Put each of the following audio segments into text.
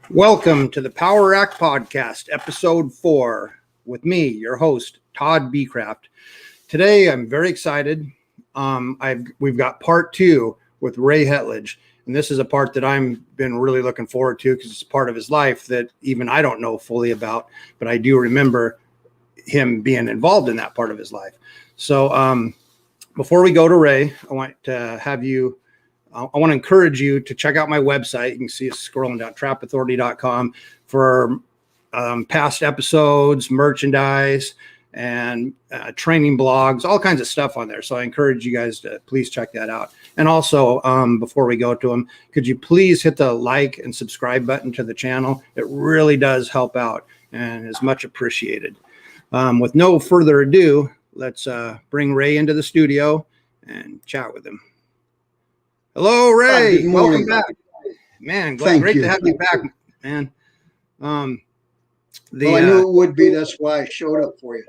Welcome to the Power Rack Podcast, Episode 4, with me, your host, Todd Beecraft. Today, I'm very excited. We've got part 2 with Ray Hetlage, and this is a part that I've been really looking forward to because it's part of his life that even I don't know fully about, but I do remember him being involved in that part of his life. So before we go to Ray, I want to encourage you to check out my website. You can see it scrolling down, trapauthority.com, for past episodes, merchandise, and training blogs, all kinds of stuff on there. So I encourage you guys to please check that out. And also, before we go to them, could you please hit the like and subscribe button to the channel? It really does help out and is much appreciated. With no further ado, let's bring Ray into the studio and chat with him. Hello, Ray. Good morning. Welcome back, man. Thank Great you. to have you back, man. I knew it would be. That's why I showed up for you.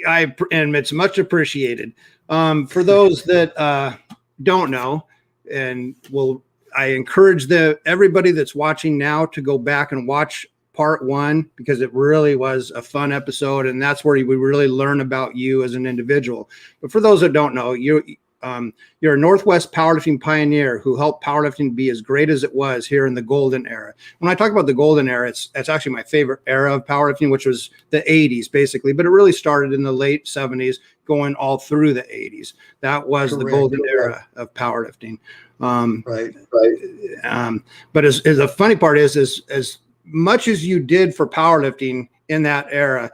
And it's much appreciated. For those that don't know, I encourage everybody that's watching now to go back and watch part 1 because it really was a fun episode, and that's where we really learn about you as an individual. But for those that don't know, you're a Northwest powerlifting pioneer who helped powerlifting be as great as it was here in the golden era. When I talk about the golden era, it's actually my favorite era of powerlifting, which was the 80s basically, but it really started in the late 70s going all through the 80s. That was the golden era of powerlifting. Right. But as the funny part is as much as you did for powerlifting in that era,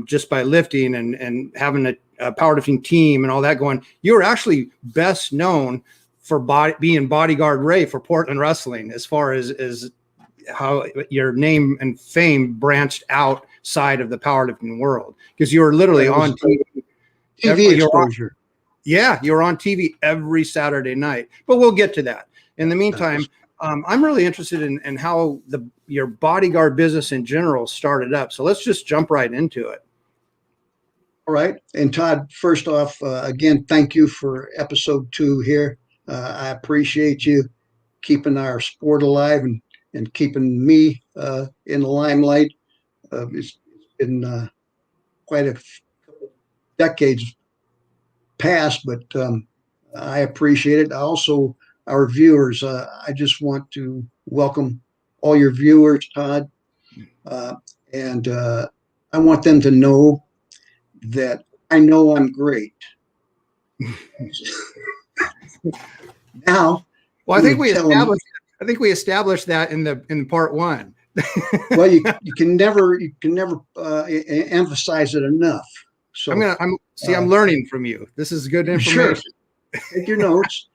just by lifting and having a powerlifting team and all that going, you were actually best known for being bodyguard Ray for Portland Wrestling, as far as how your name and fame branched outside of the powerlifting world, because you were literally on TV exposure. You were on TV every Saturday night. But we'll get to that. In the meantime, I'm really interested in how your bodyguard business in general started up. So let's just jump right into it. All right. And Todd, first off, again, thank you for episode 2 here. I appreciate you keeping our sport alive and keeping me in the limelight. It's been quite a couple decades past, but I appreciate it. Also, our viewers, I just want to welcome all your viewers, Todd. And I want them to know that I know I'm great. Now, well, I think we established that in part 1. Well, you can never emphasize it enough. So I'm learning from you. This is good information. Sure. Take your notes.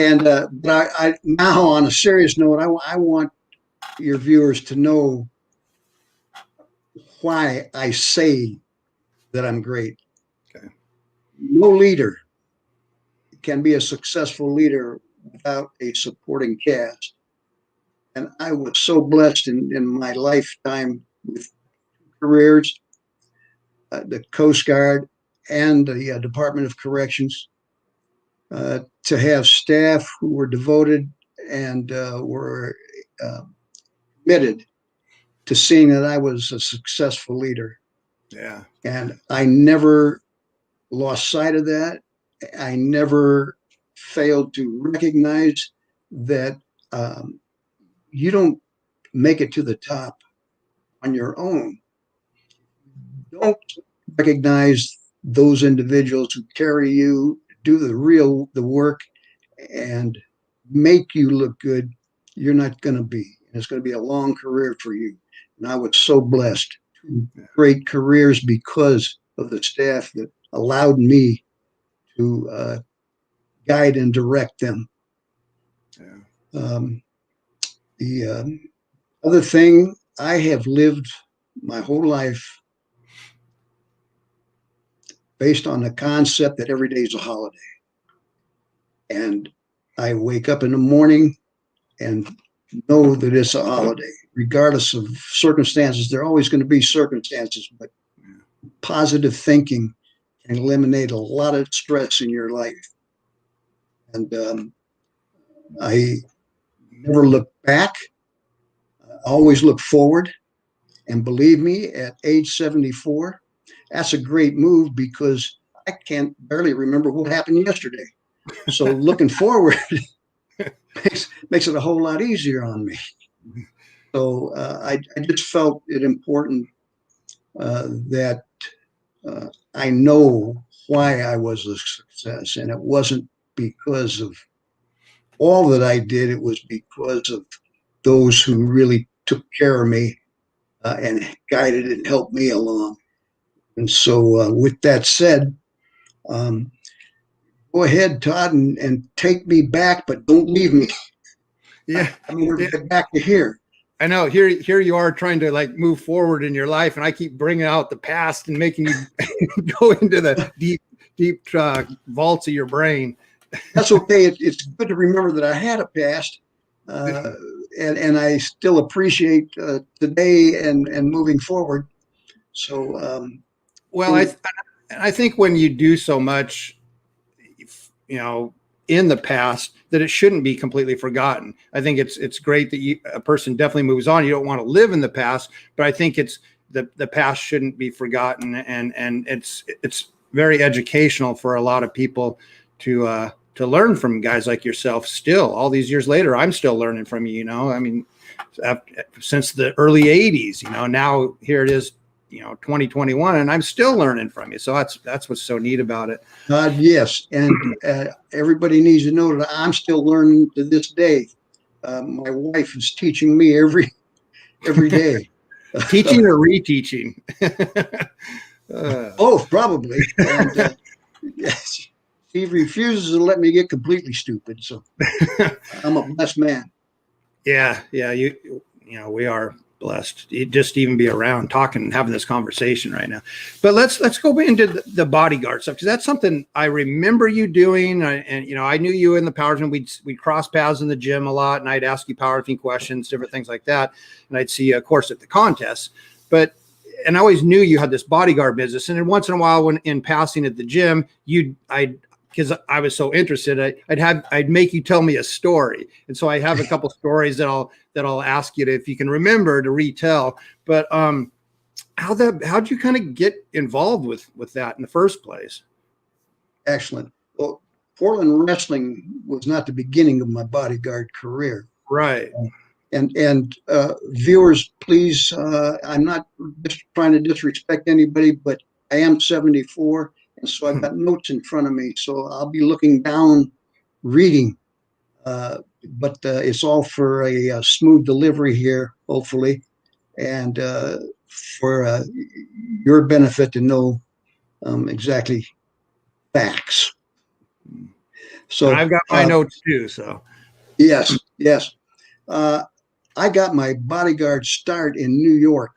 And but I now, on a serious note, I want your viewers to know why I say that I'm great. Okay. No leader can be a successful leader without a supporting cast. And I was so blessed in my lifetime with careers, the Coast Guard and the Department of Corrections, to have staff who were devoted and were committed to seeing that I was a successful leader. Yeah. And I never lost sight of that. I never failed to recognize that you don't make it to the top on your own. Don't recognize those individuals who carry you, do the work, and make you look good. You're not going to be. And it's going to be a long career for you. And I was so blessed. Great careers because of the staff that allowed me to guide and direct them. Yeah. The other thing, I have lived my whole life based on the concept that every day is a holiday. And I wake up in the morning and know that it's a holiday, regardless of circumstances. There are always going to be circumstances, but positive thinking can eliminate a lot of stress in your life. And I never look back. always look forward. And believe me, at age 74, that's a great move because I can't barely remember what happened yesterday. So looking forward makes it a whole lot easier on me. So I just felt it important that I know why I was a success, and it wasn't because of all that I did. It was because of those who really took care of me and guided and helped me along. And so, with that said, um, go ahead, Todd, and take me back, but don't leave me. Yeah. I mean, we're Yeah. back to here. I know here you are trying to like move forward in your life, and I keep bringing out the past and making you go into the deep vaults of your brain. That's okay. It's good to remember that I had a past, uh, and I still appreciate today and moving forward. So, Well, I think when you do so much, you know, in the past, that it shouldn't be completely forgotten. I think it's great that a person definitely moves on. You don't want to live in the past, but I think it's the past shouldn't be forgotten, and it's very educational for a lot of people to learn from guys like yourself. Still, all these years later, I'm still learning from you. You know, I mean, since the early '80s. You know, now here it is, 2021, and I'm still learning from you. So that's what's so neat about it. yes, and everybody needs to know that I'm still learning to this day. My wife is teaching me every day. Teaching or reteaching? Both, probably. And yes, he refuses to let me get completely stupid. So I'm a blessed man. Yeah, we are blessed to just even be around talking and having this conversation right now. But let's go into the bodyguard stuff, because that's something I remember you doing. And I knew you in the powerlifting. We'd cross paths in the gym a lot, and I'd ask you powerlifting questions, different things like that. And I'd see you, of course, at the contests. And I always knew you had this bodyguard business. And then once in a while, when in passing at the gym, because I was so interested, I'd make you tell me a story. And so I have a couple stories that I'll ask you if you can remember to retell. But how'd you kind of get involved with that in the first place? Excellent. Well, Portland wrestling was not the beginning of my bodyguard career. Right. And viewers, please, I'm not just trying to disrespect anybody, but I am 74, and so I've got notes in front of me. So I'll be looking down, reading, but it's all for a smooth delivery here, hopefully, and for your benefit to know exactly facts. So And I've got my notes too. So yes. I got my bodyguard start in New York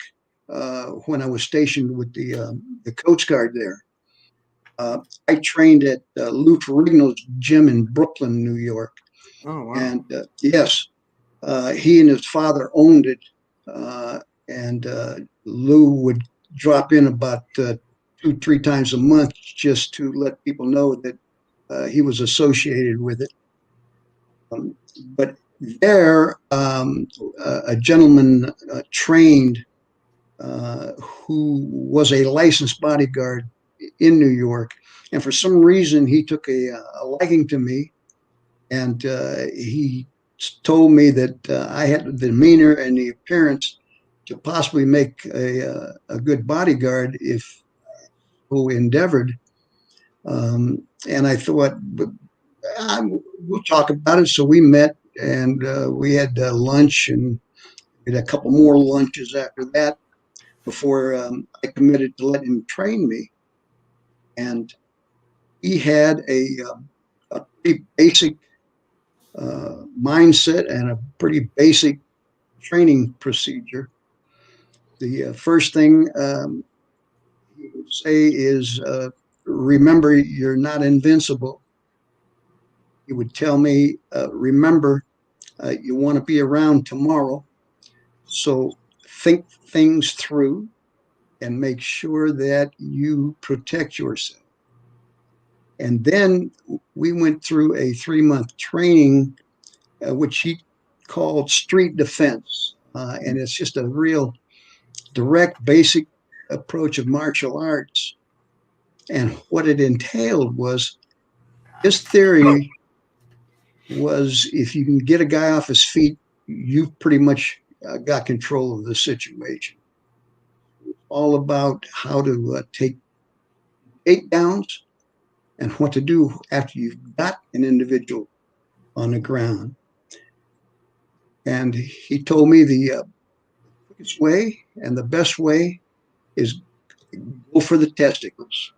when I was stationed with the Coast Guard there. I trained at Lou Ferrigno's gym in Brooklyn, New York. oh wow. And yes, he and his father owned it. And Lou would drop in about 2-3 times a month just to let people know that he was associated with it. But there, a gentleman trained who was a licensed bodyguard in New York. And for some reason, he took a liking to me. And he told me that I had the demeanor and the appearance to possibly make a good bodyguard if who endeavored. And I thought, we'll talk about it. So we met, and we had lunch, and we had a couple more lunches after that before I committed to let him train me. And he had a pretty basic mindset and a pretty basic training procedure. The first thing he would say is, remember, you're not invincible. He would tell me, remember, you want to be around tomorrow. So think things through and make sure that you protect yourself. And then we went through a 3-month training, which he called street defense. and it's just a real direct, basic approach of martial arts. And what it entailed was his theory was if you can get a guy off his feet, you've pretty much got control of the situation. All about how to take takedowns and what to do after you've got an individual on the ground. And he told me the quickest way and the best way is go for the testicles.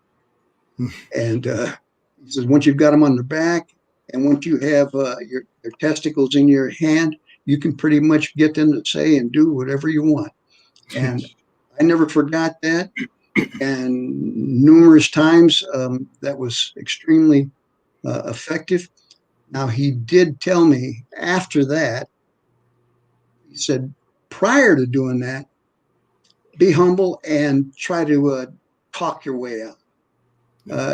And he says, once you've got them on the back and once you have your testicles in your hand, you can pretty much get them to say and do whatever you want. And I never forgot that. And numerous times that was extremely effective. Now, he did tell me after that, he said, prior to doing that, be humble and try to talk your way out.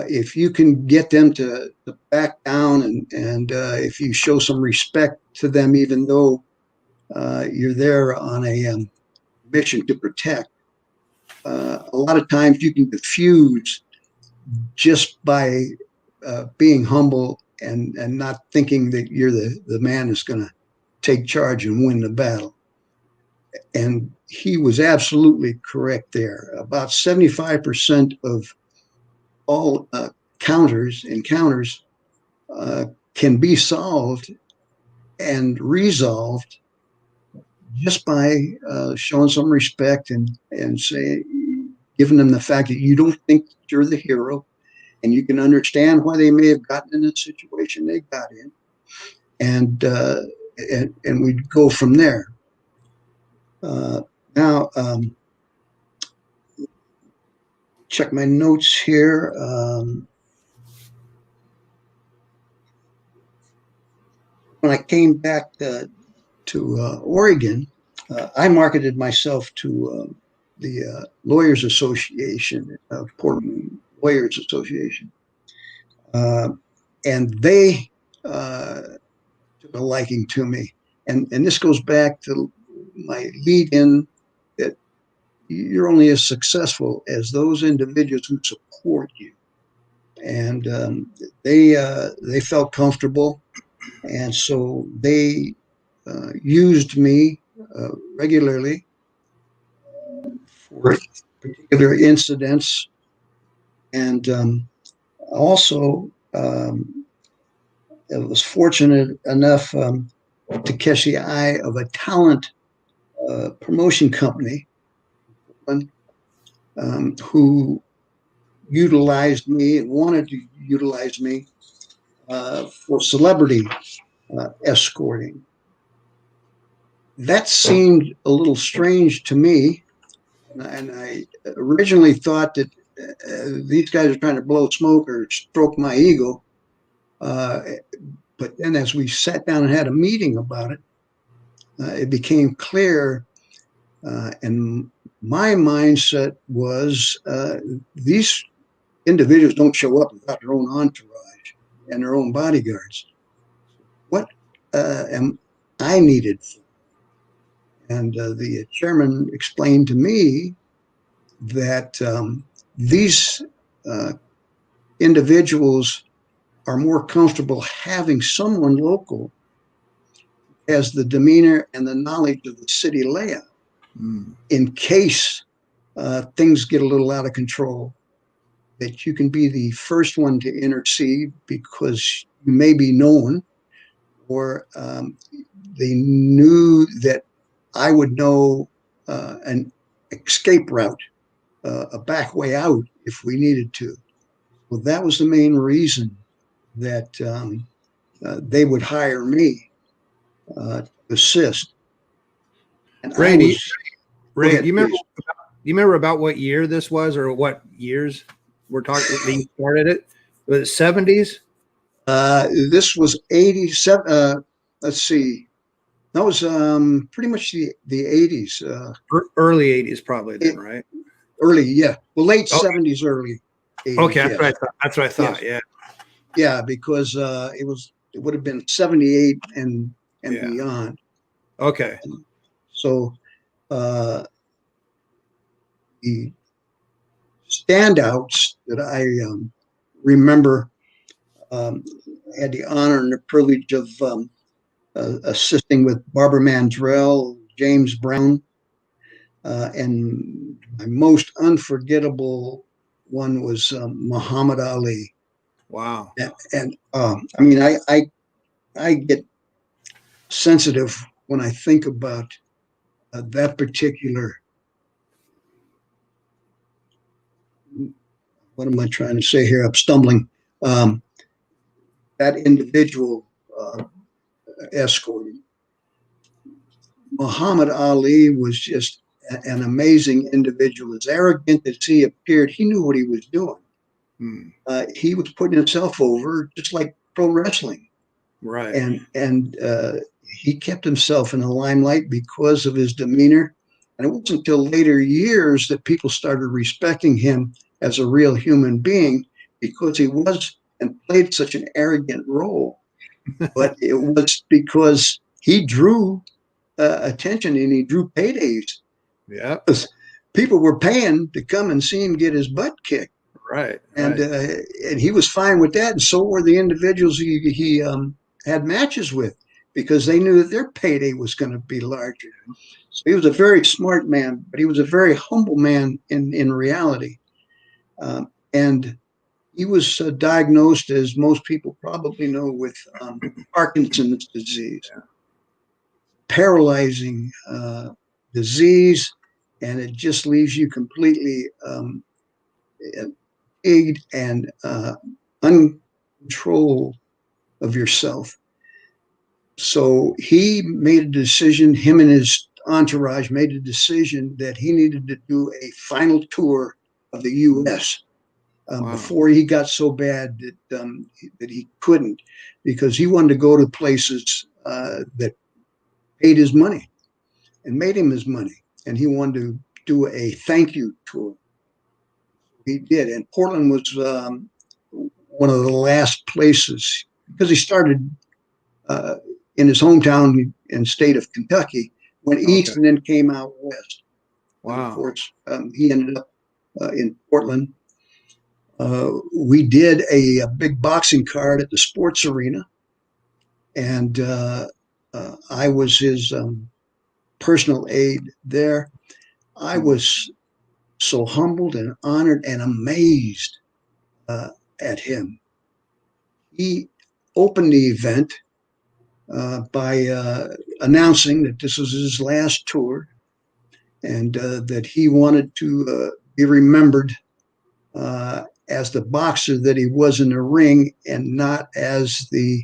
If you can get them to back down and if you show some respect to them, even though you're there on a mission to protect, a lot of times you can diffuse just by being humble and not thinking that you're the man that's going to take charge and win the battle. And he was absolutely correct there. About 75% of all encounters can be solved and resolved just by showing some respect and giving them the fact that you don't think you're the hero and you can understand why they may have gotten in the situation they got in, and we'd go from there. Now, check my notes here. When I came back to Oregon, I marketed myself to the Lawyers Association, Portland Lawyers Association, and they took a liking to me. And this goes back to my lead-in that you're only as successful as those individuals who support you. And they felt comfortable, and so they used me regularly for particular incidents, and also I was fortunate enough to catch the eye of a talent promotion company who utilized me and wanted to utilize me for celebrity escorting. That seemed a little strange to me, and I originally thought that these guys are trying to blow smoke or stroke my ego. But then as we sat down and had a meeting about it, it became clear, and my mindset was these individuals don't show up without their own entourage and their own bodyguards. What am I needed for? And the chairman explained to me that these individuals are more comfortable having someone local as the demeanor and the knowledge of the city layout in case things get a little out of control, that you can be the first one to intercede because you may be known, or they knew that I would know an escape route, a back way out if we needed to. Well, that was the main reason that they would hire me to assist. And Ray, I was, Ray, ahead, do you remember about what year this was, or what years we're talking? You started it? Was it 70s? This was 87. Let's see. That was pretty much the 80s. Early 80s, probably then, right? Early, yeah. Well, late Okay. 70s, early 80s. Okay, yes. that's what I thought. Yes. Yeah. Yeah, because it would have been 78 and Yeah. beyond. Okay. So the standouts that I remember, had the honor and the privilege of assisting with Barbara Mandrell, James Brown, and my most unforgettable one was Muhammad Ali. Wow. And I mean, I get sensitive when I think about that particular. What am I trying to say here? I'm stumbling. Um, that individual escorting Muhammad Ali was just an amazing individual. As arrogant as he appeared, he knew what he was doing. He was putting himself over, just like pro wrestling, Right. and he kept himself in the limelight because of his demeanor. And it wasn't until later years that people started respecting him as a real human being because he was and played such an arrogant role. But it was because he drew attention and he drew paydays. Yeah. People were paying to come and see him get his butt kicked. Right. And Right. and he was fine with that, and so were the individuals he had matches with, because they knew that their payday was going to be larger. So he was a very smart man, but he was a very humble man in reality. And he was diagnosed, as most people probably know, with Parkinson's disease, paralyzing disease, and it just leaves you completely fatigued and uncontrol of yourself. So he made a decision, him and his entourage made a decision that he needed to do a final tour of the U.S. Wow. Before he got so bad that he couldn't, because he wanted to go to places that paid his money and made him his money. And he wanted to do a thank you tour. He did. And Portland was one of the last places, because he started in his hometown and state of Kentucky, went east Okay. and then came out west. And of Wow. course, he ended up in Portland. We did a big boxing card at the sports arena, and I was his personal aide there. I was so humbled and honored and amazed at him. He opened the event by announcing that this was his last tour, and that he wanted to be remembered as the boxer that he was in the ring, and not as the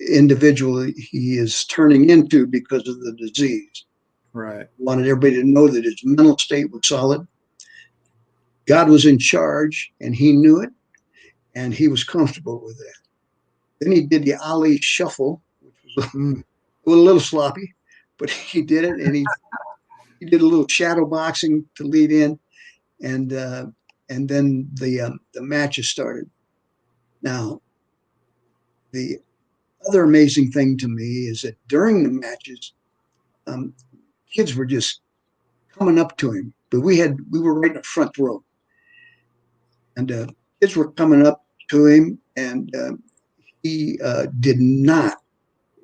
individual he is turning into because of the disease. Right. He wanted everybody to know that his mental state was solid. God was in charge, and he knew it, and he was comfortable with that. Then he did the Ali shuffle, which was a little sloppy, but he did it, and he did a little shadow boxing to lead in, and then the matches started. Now, the other amazing thing to me is that during the matches, um, kids were just coming up to him, but we were right in the front row, and kids were coming up to him, and he did not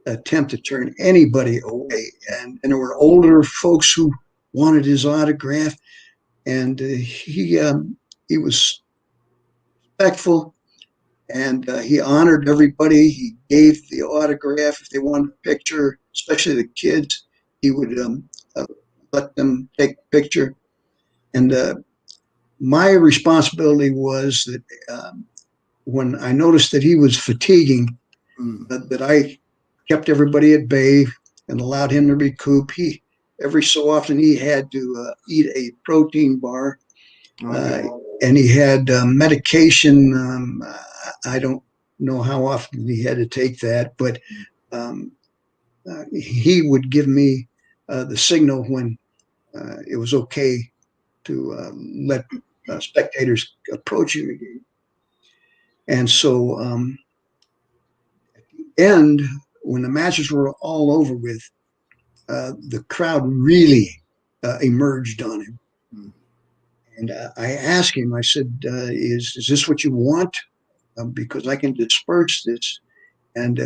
attempt to turn anybody away. And there were older folks who wanted his autograph, and he was respectful, and he honored everybody. He gave the autograph if they wanted a picture, especially the kids. He would uh, let them take a picture. And my responsibility was that when I noticed that he was fatiguing, that I kept everybody at bay and allowed him to recoup. He every so often he had to eat a protein bar, Okay. and he had medication. I don't know how often he had to take that, but um, he would give me the signal when it was okay to let spectators approach him again. And so, at the end, when the matches were all over with, the crowd really emerged on him. Mm. And I asked him, I said, is this what you want? Because I can disperse this. And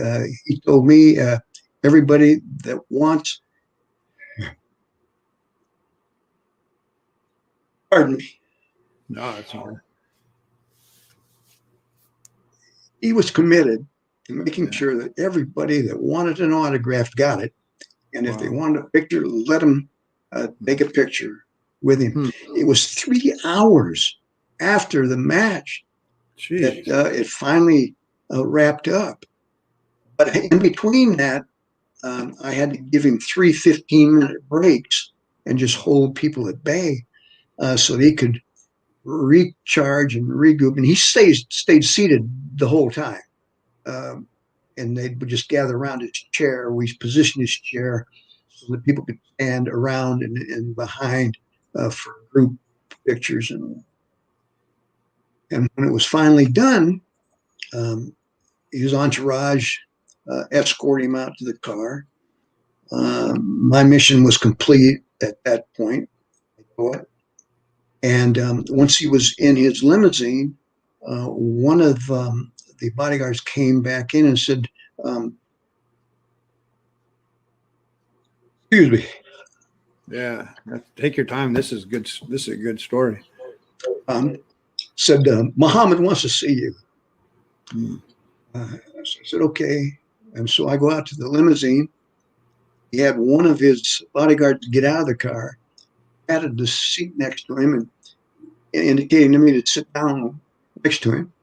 he told me, everybody that wants, pardon me, No, it's all right. he was committed to making Yeah. sure that everybody that wanted an autograph got it. And if they Wow. wanted a picture, let them take a picture with him. Hmm. It was 3 hours after the match that Jeez. it finally wrapped up. But in between that, I had to give him 3 15-minute breaks and just hold people at bay so he could recharge and regroup. And he stayed seated the whole time. And they would just gather around his chair. We positioned his chair so that people could stand around and behind for group pictures. And when it was finally done, his entourage escorted him out to the car. My mission was complete at that point. And once he was in his limousine, one of the bodyguards came back in and said, excuse me. Yeah. Take your time. This is good. This is a good story. Said, Muhammad wants to see you. Hmm. I said, okay. And so I go out to the limousine. He had one of his bodyguards get out of the car, patted the seat next to him, and indicating to me to sit down next to him.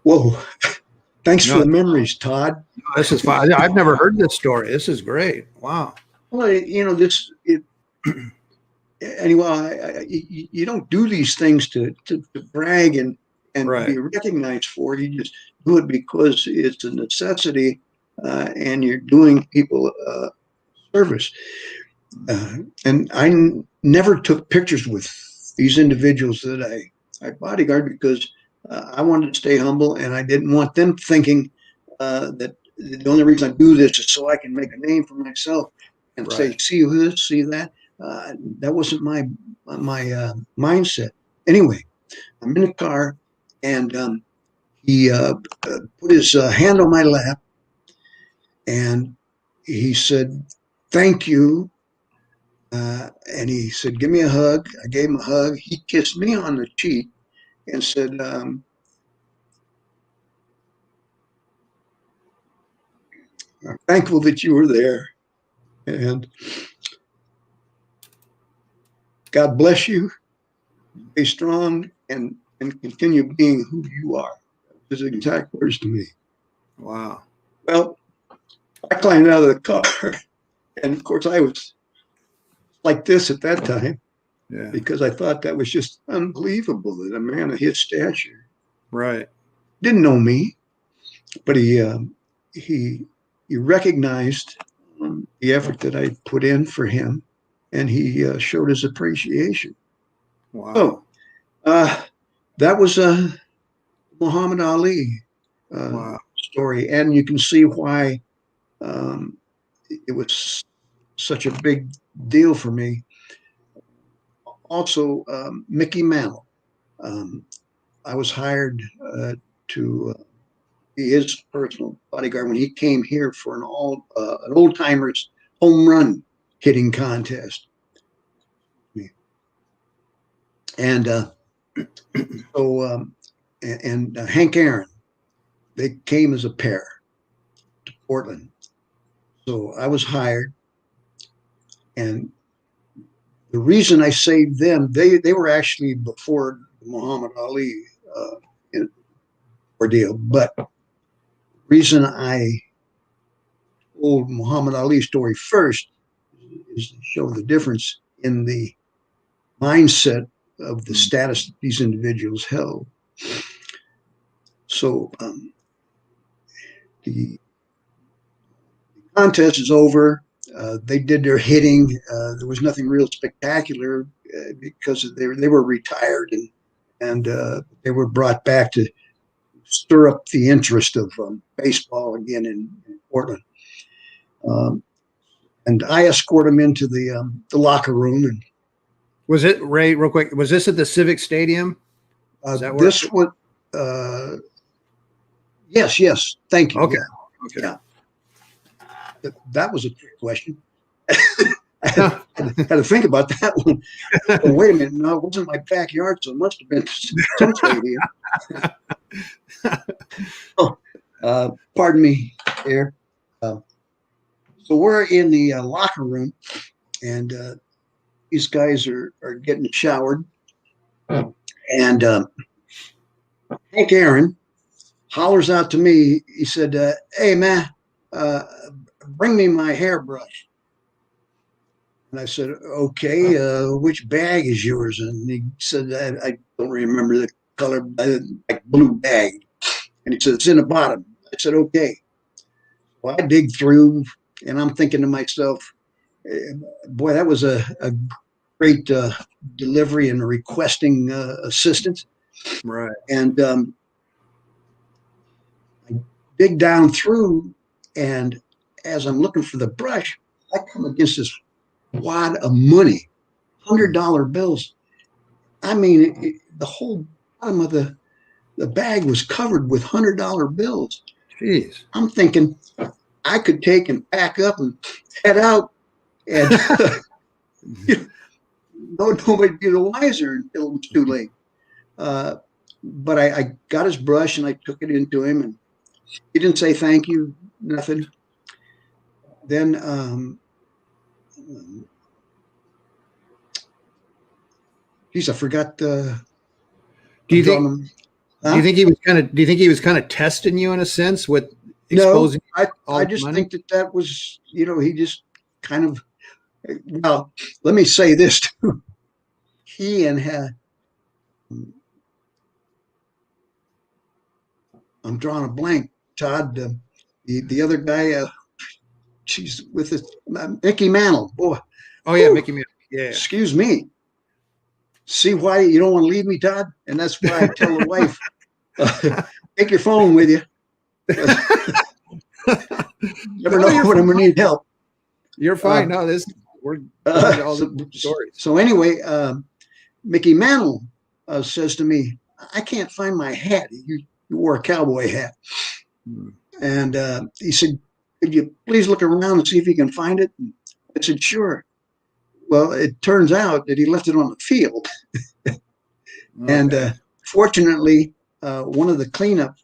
Whoa. Thanks for No, the memories, Todd. this is fine. I've never heard this story. This is great. Wow. Well, anyway, you don't do these things to brag and Right. be recognized for it. You just do it because it's a necessity and you're doing people service. And I never took pictures with these individuals that I bodyguard because I wanted to stay humble and I didn't want them thinking that the only reason I do this is so I can make a name for myself and say, Right. see this, see that. That wasn't my mindset. Anyway, I'm in the car and he put his hand on my lap and he said, thank you. And he said, give me a hug. I gave him a hug. He kissed me on the cheek and said, I'm thankful that you were there. And God bless you. Stay strong and continue being who you are. Those are exact words to me. Wow. Well, I climbed out of the car. And of course, I was like this at that time Yeah. because I thought that was just unbelievable that a man of his stature Right. didn't know me, but he recognized the effort that I put in for him, and he showed his appreciation. Wow. So that was Muhammad Ali Wow. story, and you can see why it was such a big deal for me. Also, Mickey Mantle. I was hired to be his personal bodyguard when he came here for an old timers home run hitting contest. And Hank Aaron, they came as a pair to Portland. So I was hired, and the reason I saved them, they were actually before the Muhammad Ali ordeal, but the reason I told Muhammad Ali's story first is to show the difference in the mindset of the status that these individuals held. So the contest is over. They did their hitting. There was nothing real spectacular because they were retired and they were brought back to stir up the interest of baseball again in Portland. And I escort him into the locker room. And Was it, Ray, real quick, was this at the Civic Stadium? Is that where this was, yes. Thank you. Okay. Yeah. That was a trick question. I had to think about that one. Oh, wait a minute. No, it wasn't my backyard, so it must have been some stadium. Pardon me here. So we're in the locker room, and these guys are getting showered. And Hank Aaron hollers out to me. He said, "Hey, man, bring me my hairbrush." And I said, "Okay, which bag is yours?" And he said, "I don't remember the color, like blue bag." And he said, "It's in the bottom." I said, "Okay." Well, I dig through, and I'm thinking to myself, boy, that was a great delivery and requesting assistance. Right. And I dig down through, and as I'm looking for the brush, I come against this wad of money, $100 bills. I mean, the whole bottom of the bag was covered with $100 bills. Jeez. I'm thinking I could take and pack up and head out, and nobody'd be the wiser until it was too late. But I got his brush and I took it into him, and he didn't say thank you, nothing. Then, geez, I forgot. Do you think he was kind of? Do you think he was kind of testing you in a sense with exposing? No, I just think that was, he just kind of. Well, let me say this too. He and I'm drawing a blank. Todd, the other guy, she's with it, Mickey Mantle. Boy. Oh yeah, Mickey Mantle. Yeah. Excuse me. See why you don't want to leave me, Todd? And that's why I tell the wife, take your phone with you. Never know when I'm going to need help. You're fine. No, we're all the stories. So anyway, Mickey Mantle says to me, "I can't find my hat. You wore a cowboy hat." And he said, "Could you please look around and see if you can find it?" And I said, "Sure." Well, it turns out that he left it on the field. And fortunately, one of the cleanup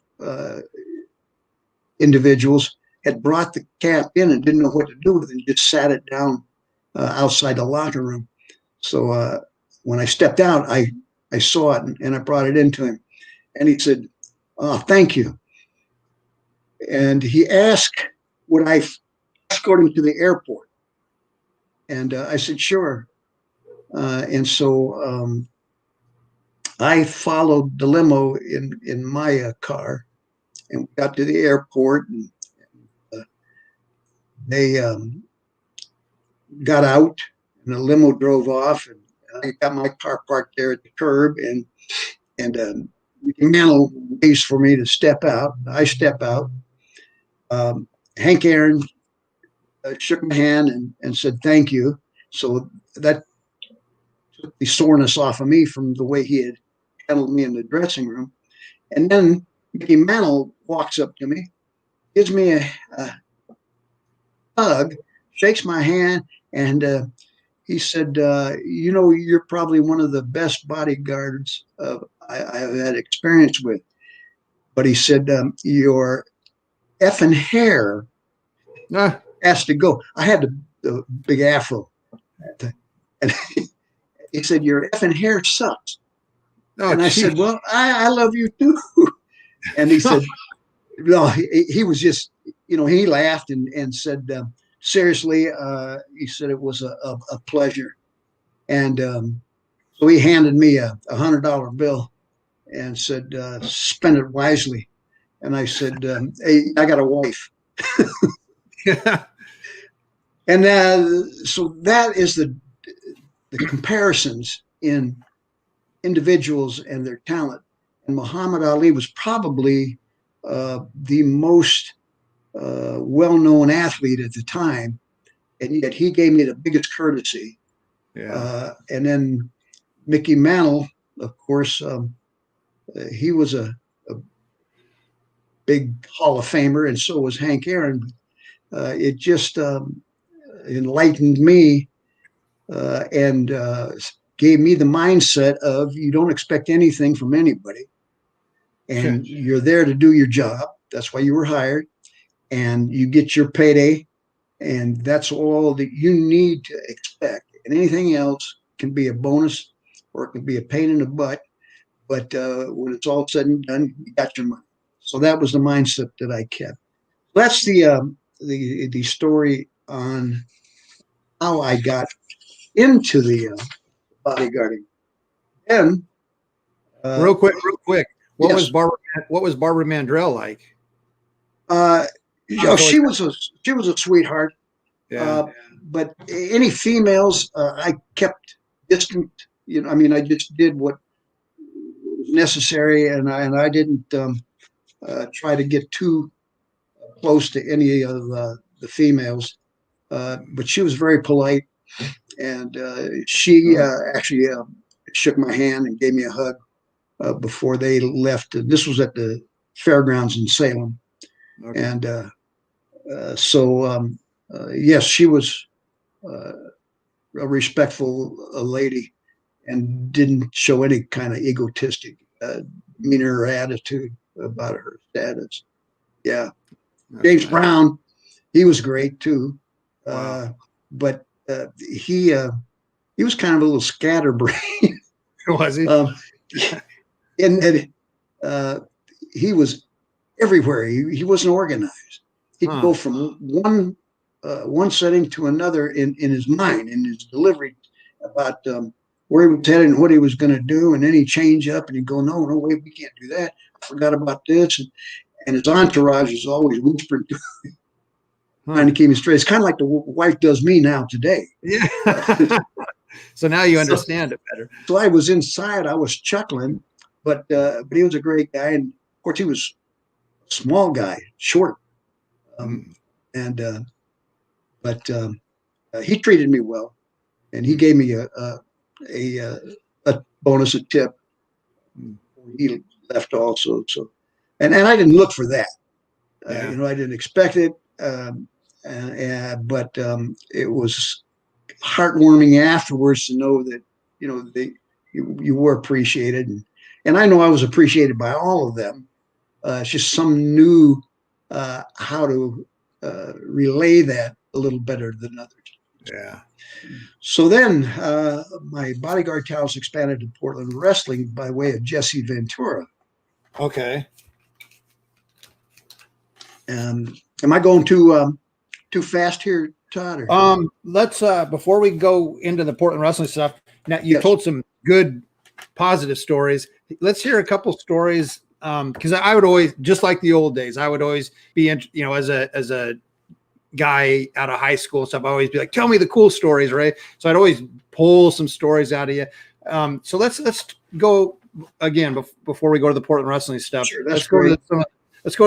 individuals had brought the cap in and didn't know what to do with it and just sat it down outside the locker room. So when I stepped out, I saw it and I brought it into him. And he said, "Oh, thank you." And he asked, would I escort him to the airport? And I said, "Sure." And so I followed the limo in my car, and we got to the airport, and they got out, and the limo drove off, and I got my car parked there at the curb, and Mantle waits for me to step out. I step out. Hank Aaron shook my hand and said thank you. So that took the soreness off of me from the way he had handled me in the dressing room. And then Mickey Mantle walks up to me, gives me a hug, shakes my hand, and he said, "You're probably one of the best bodyguards I've had experience with." But he said, "Your effing hair has to go." I had the big afro. And he said, "Your effing hair sucks." Oh, and I said, "Well, I love you too." And he said, no, he was just, he laughed and said, seriously, he said it was a pleasure. And so he handed me a $100 bill and said, spend it wisely. And I said, "Hey, I got a wife." And so that is the comparisons in individuals and their talent. And Muhammad Ali was probably the most well-known athlete at the time, and yet he gave me the biggest courtesy. Yeah. And then Mickey Mantle, of course, he was a big Hall of Famer, and so was Hank Aaron. It just enlightened me and gave me the mindset of you don't expect anything from anybody, and you're there to do your job. That's why you were hired, and you get your payday, and that's all that you need to expect. And anything else can be a bonus or it can be a pain in the butt. But when it's all said and done, you got your money. So that was the mindset that I kept. That's the story on how I got into the bodyguarding. And Real quick, what yes, was Barbara Mandrell like? she was a sweetheart. Yeah. But any females, I kept distant. I mean, I just did what was necessary, and I didn't try to get too close to any of the females. But she was very polite, and she actually shook my hand and gave me a hug before they left. This was at the fairgrounds in Salem, Okay. and so yes, she was a respectful lady and didn't show any kind of egotistic demeanor or attitude about her status. Yeah. James nice. Brown, he was great too. Wow. But he was kind of a little scatterbrain. Was he? And he was everywhere. He wasn't organized. He'd go from one setting to another in his mind, in his delivery about where he was headed and what he was going to do, and then he'd change up and he'd go, no, wait, we can't do that. I forgot about this. And his entourage is always whispering to him, trying to keep him straight. It's kind of like the wife does me now today. Yeah. So now you understand it better. So I was inside, I was chuckling, but he was a great guy. And of course, he was a small guy, short. But he treated me well, and he gave me a bonus, a tip. He left also. So, and I didn't look for that. Yeah. I didn't expect it. But it was heartwarming afterwards to know that you were appreciated, and I know I was appreciated by all of them. It's just some knew how to relay that a little better than others. Yeah. So then my bodyguard titles expanded to Portland Wrestling by way of Jesse Ventura. Okay. Am I going too fast here, Todd? Let's before we go into the Portland Wrestling stuff. Now you told some good, positive stories. Let's hear a couple stories. Because I would always, just like the old days, I would always be, as a guy out of high school and stuff, I always be like, tell me the cool stories, right? So I'd always pull some stories out of you. So let's go again before we go to the Portland Wrestling stuff. Sure, let's go to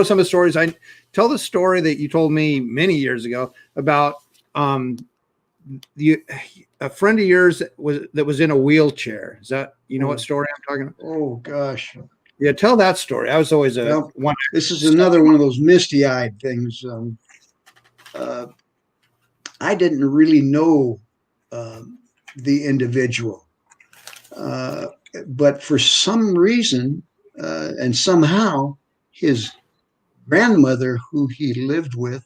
some of the stories. I tell the story that you told me many years ago about a friend of yours that was in a wheelchair. Is that what story I'm talking about? Oh gosh. Yeah, tell that story. I was always one. This is another one of those misty-eyed things. I didn't really know the individual, but for some reason and somehow, his grandmother, who he lived with,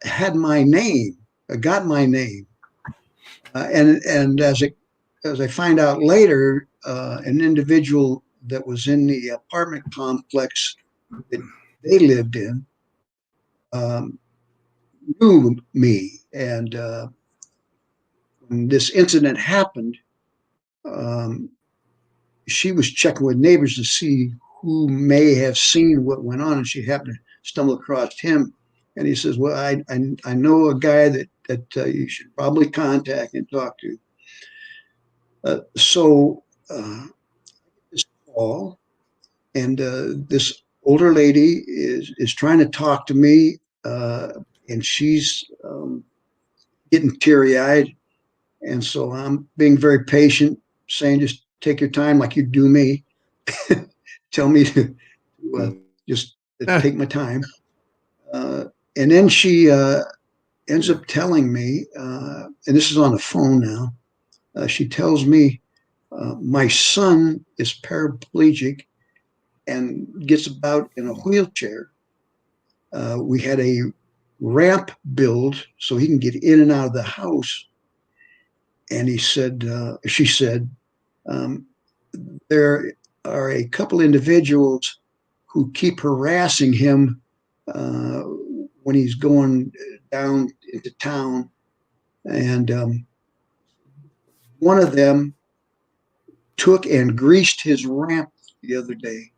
had my name, got my name, and as I find out later, an individual that was in the apartment complex that they lived in knew me. And when this incident happened, she was checking with neighbors to see who may have seen what went on, and she happened to stumble across him. And he says, well, I know a guy that you should probably contact and talk to. So this call, and this older lady is trying to talk to me, and she's getting teary-eyed. And so I'm being very patient, saying, just take your time like you do me. Tell me to just take my time. And then she ends up telling me, and this is on the phone now, she tells me my son is paraplegic and gets about in a wheelchair. We had a ramp build so he can get in and out of the house. And she said, there are a couple individuals who keep harassing him when he's going down into town. And one of them took and greased his ramp the other day.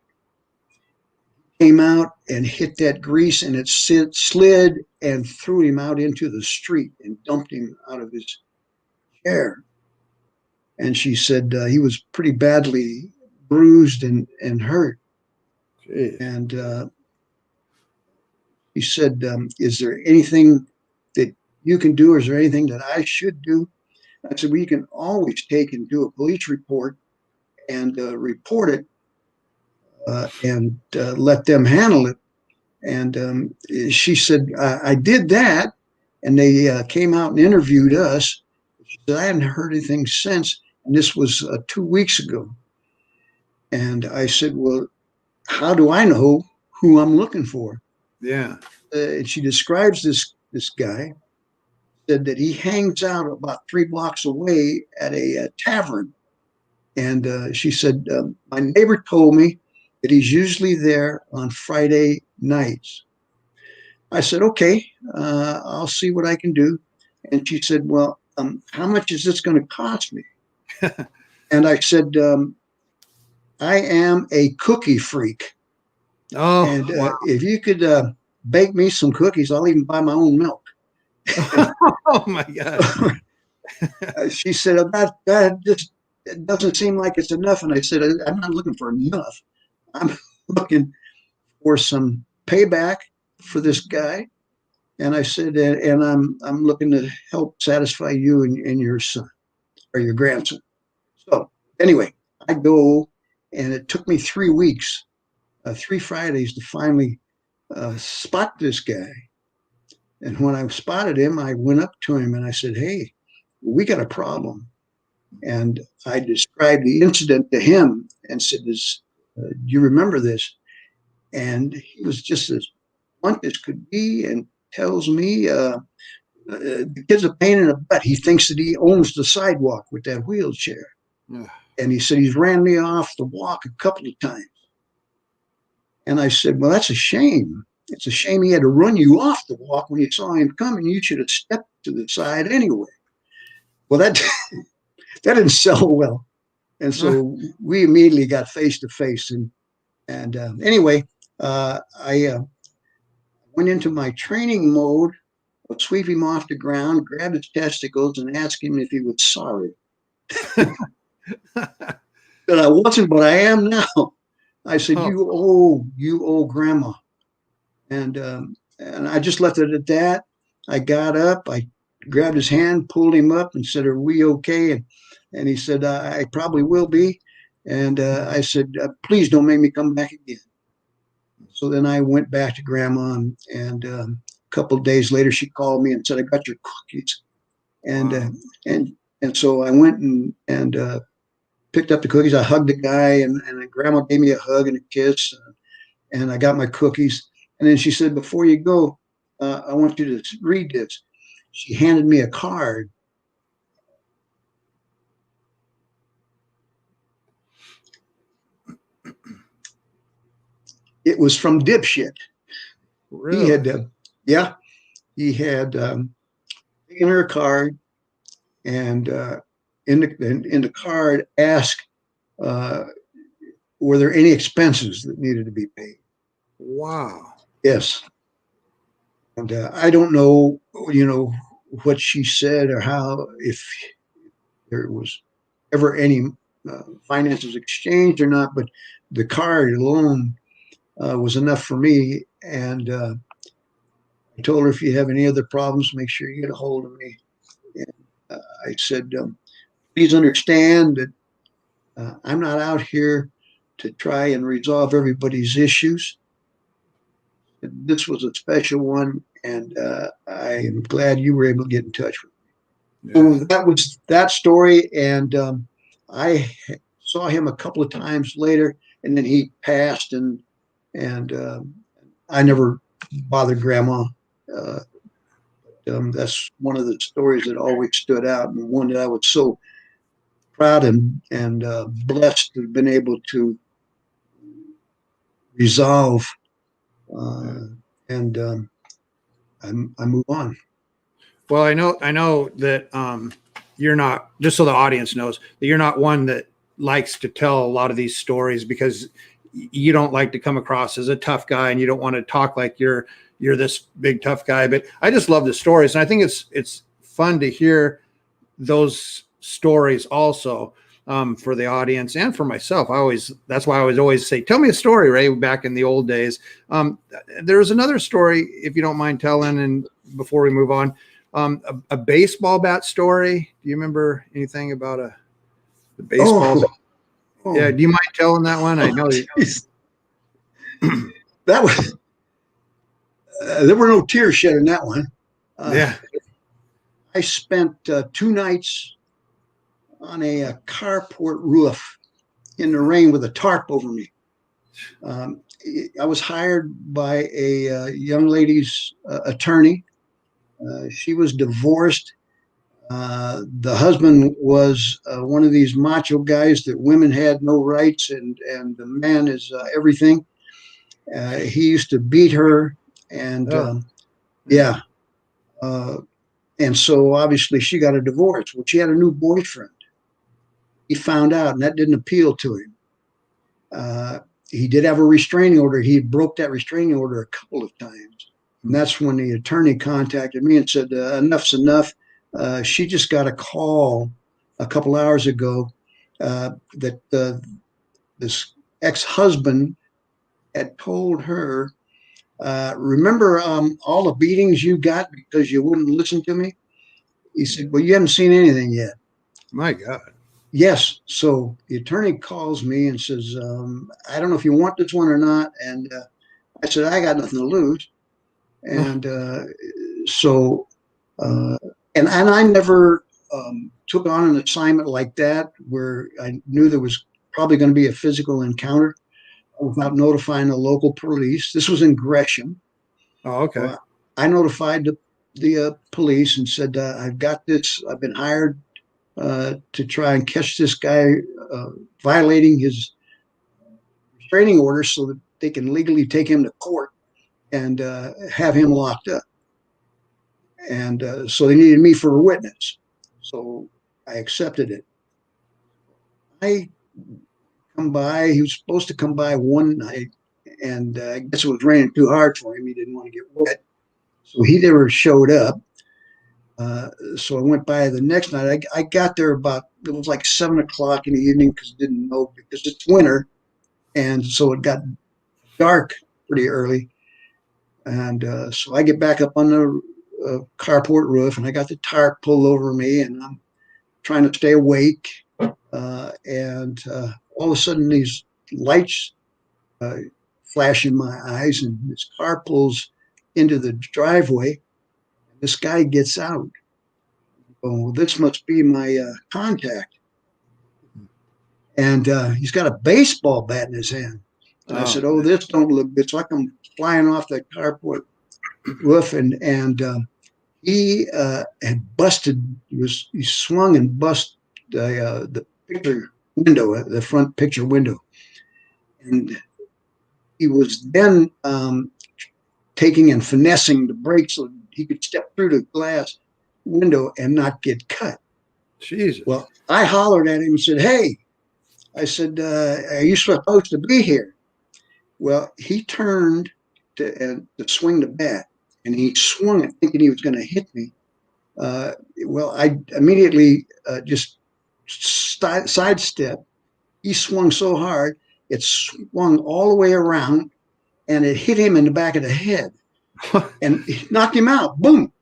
Came out and hit that grease, and it slid and threw him out into the street and dumped him out of his chair. And she said he was pretty badly bruised and hurt. Jeez. And he said, is there anything that you can do, or is there anything that I should do? I said, well, you can always take and do a police report and report it and let them handle it. And she said, I did that, and they came out and interviewed us. She said, I hadn't heard anything since, and this was 2 weeks ago. And I said, well, how do I know who I'm looking for? Yeah. And she describes this guy, said that he hangs out about 3 blocks away at a tavern. And she said, my neighbor told me that he's usually there on Friday nights. I said, okay, I'll see what I can do. And she said, well, how much is this going to cost me? And I said, I am a cookie freak. Oh, And wow. if you could bake me some cookies, I'll even buy my own milk. Oh my God. She said, that just it doesn't seem like it's enough. And I said, I'm not looking for enough. I'm looking for some payback for this guy. And I said, and I'm looking to help satisfy you and your son or your grandson. So anyway, I go, and it took me 3 weeks, 3 Fridays to finally spot this guy. And when I spotted him, I went up to him and I said, hey, we got a problem. And I described the incident to him and said, do you remember this? And he was just as blunt as could be and tells me the kid's a pain in the butt. He thinks that he owns the sidewalk with that wheelchair. Yeah. And he said he's ran me off the walk a couple of times. And I said, well, that's a shame. It's a shame he had to run you off the walk when you saw him coming. You should have stepped to the side anyway. Well, that didn't sell well. And so we immediately got face to face. And anyway, I went into my training mode, sweep him off the ground, grab his testicles, and ask him if he was sorry. That I wasn't, but I am now. I said, you owe grandma. And I just left it at that. I got up, I grabbed his hand, pulled him up, and said, are we okay? And he said, I probably will be. And I said, please don't make me come back again. So then I went back to grandma, and a couple of days later, she called me and said, I got your cookies. And Wow. and so I went and picked up the cookies. I hugged the guy, and grandma gave me a hug and a kiss, and I got my cookies. And then she said, before you go, I want you to read this. She handed me a card. It was from Dipshit. He Really? had, he had taken her card, and in the card asked, were there any expenses that needed to be paid? Wow. Yes. And I don't know, what she said or how, if there was ever any finances exchanged or not, but the car alone was enough for me. And I told her, if you have any other problems, make sure you get a hold of me. And I said, please understand that I'm not out here to try and resolve everybody's issues. This was a special one, and I am glad you were able to get in touch with me. Yeah. So that was that story, and I saw him a couple of times later, and then he passed, and I never bothered Grandma. Uh, that's one of the stories that always stood out, and one that I was so proud and blessed to have been able to resolve, and I move on. Well, I know that you're not, just so the audience knows, that you're not one that likes to tell a lot of these stories, because you don't like to come across as a tough guy, and you don't want to talk like you're this big tough guy. But I just love the stories, and I think it's fun to hear those stories also, for the audience and for myself. That's why I was always say, tell me a story, Ray, back in the old days. There's another story, if you don't mind telling, and before we move on, a baseball bat story. Do you remember anything about the baseball bat? Oh, Yeah, do you mind telling that one? I know that was there were no tears shed in that one. Yeah. I spent 2 nights on a carport roof in the rain with a tarp over me. I was hired by a young lady's attorney. She was divorced. The husband was one of these macho guys that women had no rights, and the man is everything. He used to beat her, and yeah. And so obviously she got a divorce. Well, she had a new boyfriend. He found out, and that didn't appeal to him. He did have a restraining order. He broke that restraining order a couple of times. And that's when the attorney contacted me and said, enough's enough. She just got a call a couple hours ago that this ex-husband had told her, remember all the beatings you got because you wouldn't listen to me? He said, well, you haven't seen anything yet. My God. Yes. So the attorney calls me and says, I don't know if you want this one or not. And I said, I got nothing to lose. And so, and I never took on an assignment like that where I knew there was probably going to be a physical encounter without notifying the local police. This was in Gresham. Oh, okay. So I notified the police and said, I've got this. I've been hired to try and catch this guy violating his restraining order so that they can legally take him to court and have him locked up. And so they needed me for a witness. So I accepted it. I come by. He was supposed to come by one night, and I guess it was raining too hard for him. He didn't want to get wet. So he never showed up. So I went by the next night. I got there it was like 7 o'clock in the evening because I didn't know, because it's winter. And so it got dark pretty early. And so I get back up on the carport roof, and I got the tarp pulled over me, and I'm trying to stay awake. And all of a sudden these lights flash in my eyes, and this car pulls into the driveway. This guy gets out. Oh, this must be my contact. And he's got a baseball bat in his hand. And I said, this don't look good. So I come flying off the carport roof, and he had busted. He swung and busted the picture window, the front picture window, and he was then taking and finessing the brakes so he could step through the glass window and not get cut. Jesus. Well, I hollered at him and said, hey, I said, are you supposed to be here? Well, he turned to swing the bat, and he swung it thinking he was going to hit me. Well, I immediately just sidestepped he swung so hard, it swung all the way around, and it hit him in the back of the head, and it knocked him out. Boom!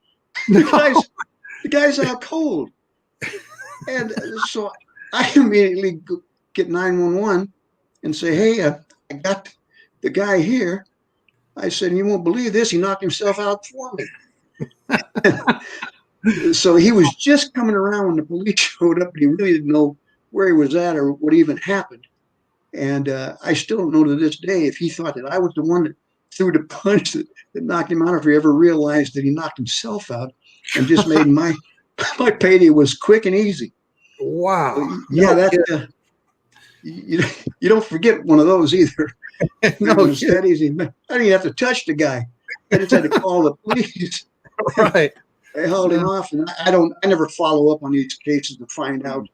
The guy's out cold. And so I immediately get 911 and say, hey, I got the guy here. I said, you won't believe this. He knocked himself out for me. So he was just coming around when the police showed up, and he really didn't know where he was at or what even happened. And I still don't know to this day if he thought that I was the one that threw the punch that knocked him out, or if he ever realized that he knocked himself out and just made my payday was quick and easy. Wow. So, yeah, that's you don't forget one of those either. No, it was that easy. I didn't even have to touch the guy. I just had to call the police. Right. They hauled him off, and I never follow up on these cases to find out.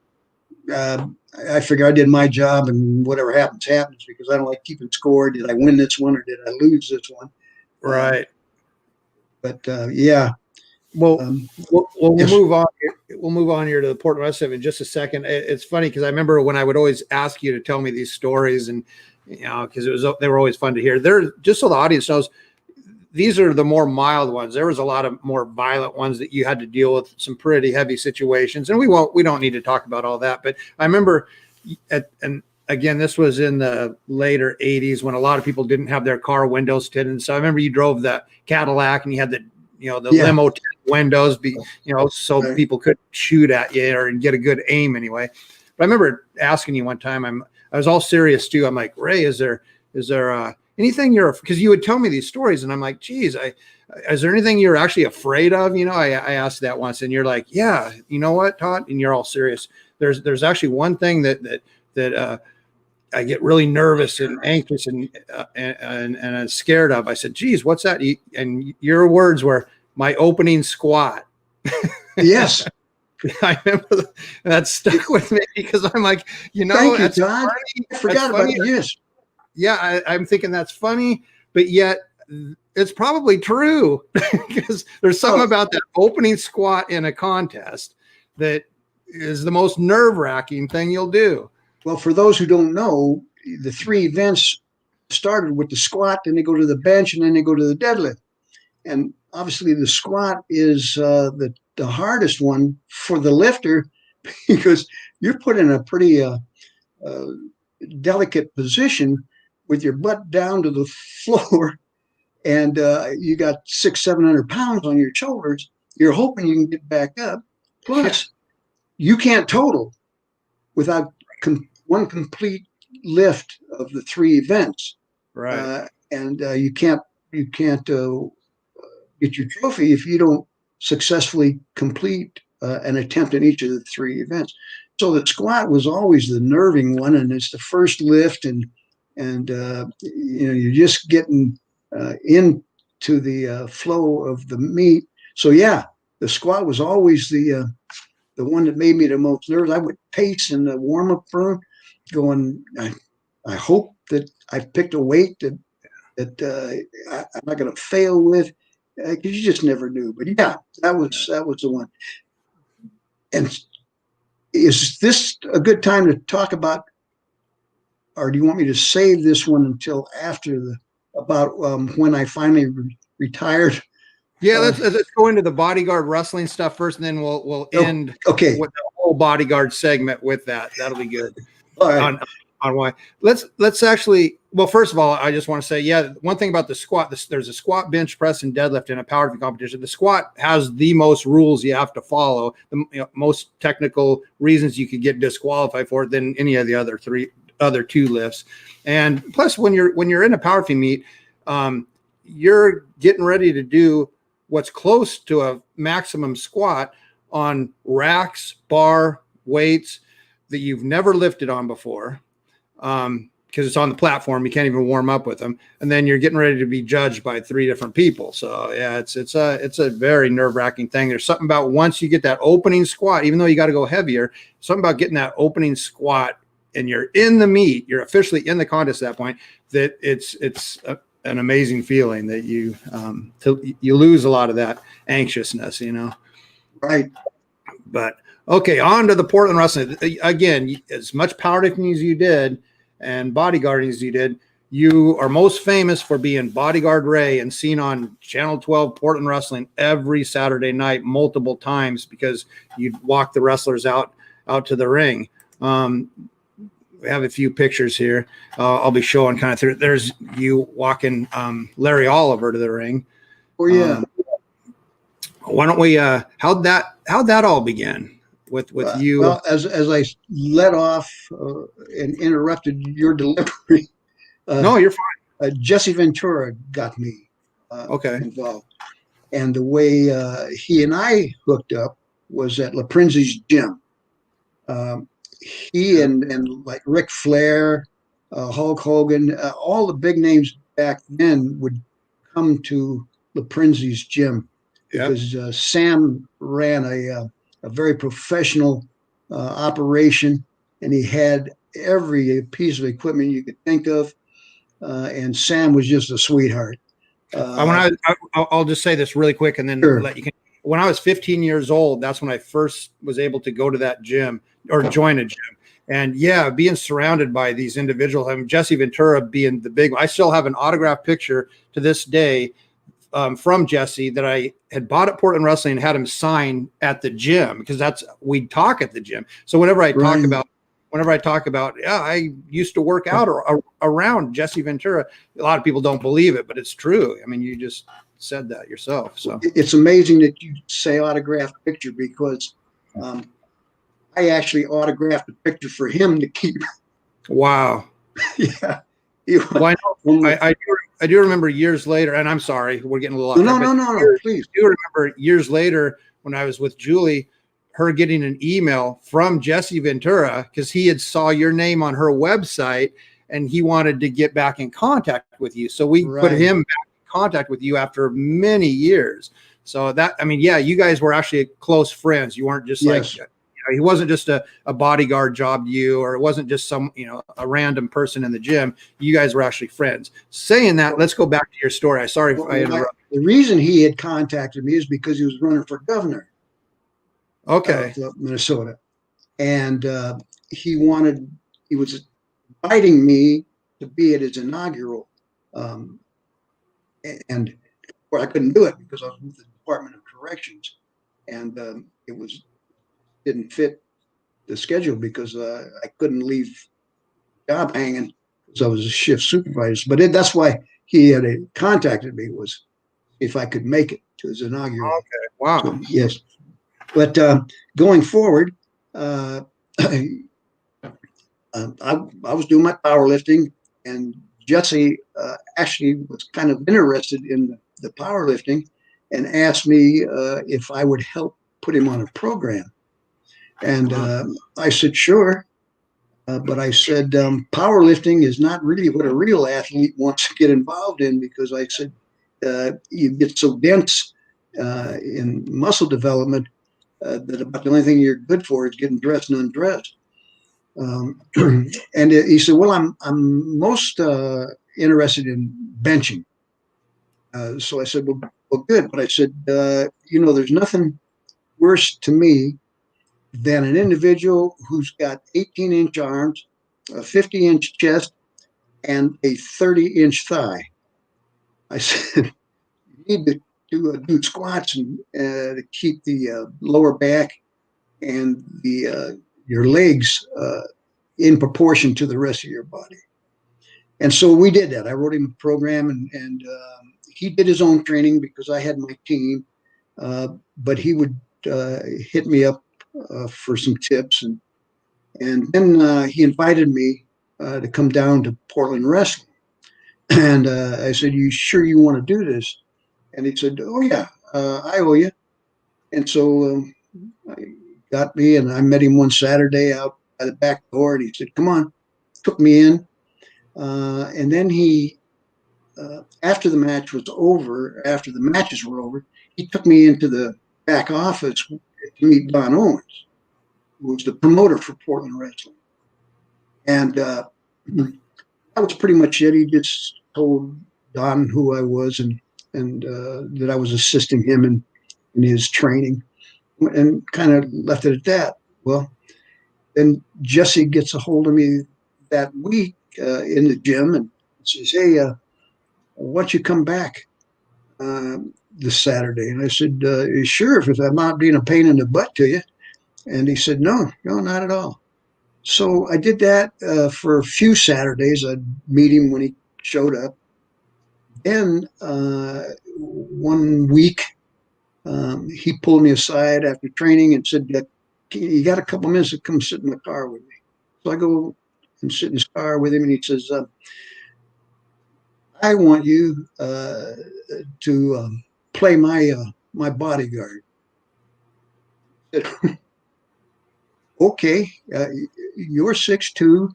I figure I did my job, and whatever happens, because I don't like keeping score. Did I win this one or did I lose this one? Right. But yeah. We'll yes. move on. We'll move on here to the Port West in just a second. It's funny because I remember when I would always ask you to tell me these stories, and because they were always fun to hear. They're just so the audience knows. These are the more mild ones. There was a lot of more violent ones that you had to deal with, some pretty heavy situations, and we don't need to talk about all that. But I remember, and again, this was in the later 80s when a lot of people didn't have their car windows tinted. So I remember you drove that Cadillac and you had the limo windows, so right. People couldn't shoot at you or get a good aim anyway. But I remember asking you one time, I was all serious too. I'm like, Ray, is there anything because you would tell me these stories and I'm like, geez, is there anything you're actually afraid of? I asked that once and you're like, yeah, you know what, Todd? And you're all serious. There's actually one thing that I get really nervous and anxious and I'm scared of. I said, geez, what's that? And your words were my opening squat. Yes. I remember that stuck with me because I'm like, thank you, Todd. I forgot about it. Yes. Yeah, I'm thinking that's funny, but yet it's probably true because there's something about that opening squat in a contest that is the most nerve-wracking thing you'll do. Well, for those who don't know, the 3 events started with the squat, then they go to the bench, and then they go to the deadlift. And obviously the squat is the hardest one for the lifter because you're put in a pretty delicate position with your butt down to the floor, and you got 600-700 pounds on your shoulders. You're hoping you can get back up. Plus, you can't total without one complete lift of the 3 events. Right. And you can't get your trophy if you don't successfly complete an attempt in each of the 3 events. So the squat was always the nerving one, and it's the first lift, and you're just getting into the flow of the meet. So yeah, the squat was always the one that made me the most nervous. I would pace in the warm-up room, going, I hope that I've picked a weight that I'm not going to fail with, because you just never knew. But yeah, that was the one. And is this a good time to talk about, or do you want me to save this one until after when I finally retired? Yeah, let's go into the bodyguard wrestling stuff first, and then we'll end with the whole bodyguard segment with that. That'll be good. All right. On why. Let's actually. Well, first of all, I just want to say, yeah, one thing about the squat. There's a squat, bench press, and deadlift in a powerlifting competition. The squat has the most rules you have to follow. The most technical reasons you could get disqualified for it than any of the other 2 lifts. And plus, when you're in a powerlifting meet, you're getting ready to do what's close to a maximum squat on racks, bar, weights that you've never lifted on before, because it's on the platform. You can't even warm up with them. And then you're getting ready to be judged by 3 different people. So yeah, it's a very nerve-wracking thing. There's something about once you get that opening squat, even though you got to go heavier, something about getting that opening squat and you're in the meet, you're officially in the contest at that point, that it's an amazing feeling that you lose a lot of that anxiousness, Right. But Okay, on to the Portland wrestling. Again, as much powerlifting as you did and bodyguarding as you did, you are most famous for being Bodyguard Ray and seen on Channel 12 Portland Wrestling every Saturday night, multiple times, because you'd walk the wrestlers out to the ring. We have a few pictures here. I'll be showing kind of through. There's you walking Larry Oliver to the ring. Oh yeah. Why don't we? How'd that all begin with you? Well, as I let off and interrupted your delivery, No, you're fine. Jesse Ventura got me Okay. involved, and the way he and I hooked up was at LaPrinzi's gym. He and like Ric Flair, Hulk Hogan, all the big names back then would come to LaPrinzi's gym because Sam ran a very professional operation, and he had every piece of equipment you could think of. And Sam was just a sweetheart. I'll just say this really quick, and then Sure. let you. When I was 15 years old, that's when I first was able to go to that gym or join a gym. And yeah, being surrounded by these individuals, I mean, Jesse Ventura being the big one. I still have an autographed picture to this day from Jesse that I had bought at Portland Wrestling and had him sign at the gym, because we'd talk at the gym. So whenever I talk about, yeah, I used to work out around Jesse Ventura, a lot of people don't believe it, but it's true. I mean, you just said that yourself. So it's amazing that you say autographed picture, because I actually autographed a picture for him to keep. Wow. Yeah. Well, I do remember years later, and I'm sorry, we're getting a little off. No, please. I do remember years later when I was with Julie, her getting an email from Jesse Ventura because he had saw your name on her website and he wanted to get back in contact with you. So we put him back in contact with you after many years. So that, I mean, yeah, you guys were actually close friends. You weren't just like, he wasn't just a bodyguard job to you, or it wasn't just some, a random person in the gym. You guys were actually friends. Saying that, let's go back to your story. Sorry if I interrupted. The reason he had contacted me is because he was running for governor. Okay. Of Minnesota. And he was inviting me to be at his inaugural. And I couldn't do it because I was with the Department of Corrections. And it didn't fit the schedule because I couldn't leave the job hanging because I was a shift supervisor. But that's why he had contacted me, was if I could make it to his inaugural. Okay. Wow. So, yes. But going forward, I was doing my powerlifting, and Jesse actually was kind of interested in the powerlifting and asked me if I would help put him on a program. And I said, sure. But I said, powerlifting is not really what a real athlete wants to get involved in, because I said, you get so dense in muscle development that about the only thing you're good for is getting dressed and undressed. And he said, well, I'm most interested in benching. So I said, well, good. But I said, there's nothing worse to me than an individual who's got 18-inch arms, a 50-inch chest, and a 30-inch thigh. I said, you need to do squats and to keep the lower back and your legs in proportion to the rest of your body. And so we did that. I wrote him a program, and he did his own training because I had my team, but he would hit me up for some tips. And then he invited me to come down to Portland Wrestling. And I said, you sure you want to do this? And he said, oh, yeah, I owe you. And so he got me, and I met him one Saturday out by the back door, and he said, come on, took me in. And then he, after the matches were over, he took me into the back office to meet Don Owens, who was the promoter for Portland Wrestling. And that was pretty much it. He just told Don who I was and that I was assisting him in his training, and kind of left it at that. Well, then Jesse gets a hold of me that week in the gym and says, "Hey, why don't you come back this Saturday?" And I said, "Sure, if I'm not being a pain in the butt to you." And he said, "No, no, not at all." So I did that for a few Saturdays. I'd meet him when he showed up. Then one week, he pulled me aside after training and said, "You got a couple minutes to come sit in the car with me?" So I go and sit in his car with him, and he says, "I want you to play my bodyguard." I said, "Okay, you're 6'2",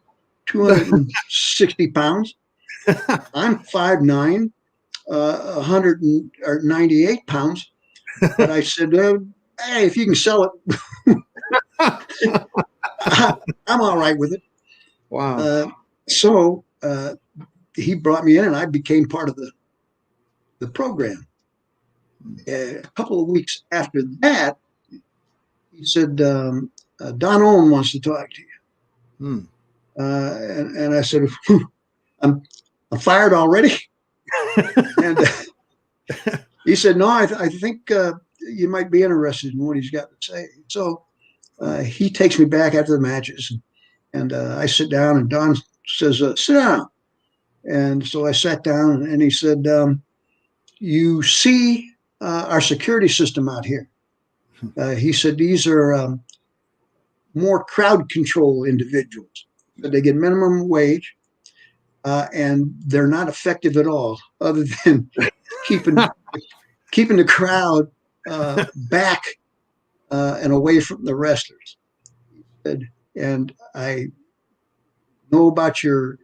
260 pounds. I'm 5'9", 198 pounds." But I said, "Hey, if you can sell it, I'm all right with it." Wow. So he brought me in, and I became part of the program. A couple of weeks after that, he said, "Don Owen wants to talk to you." Hmm. And I said, I'm fired already?" And he said, "No, I think you might be interested in what he's got to say." So he takes me back after the matches, and I sit down, and Don says, "Sit down." And so I sat down, and he said, "You see our security system out here?" He said, "These are more crowd control individuals. They get minimum wage, and they're not effective at all, other than keeping the crowd back and away from the wrestlers." And I know about your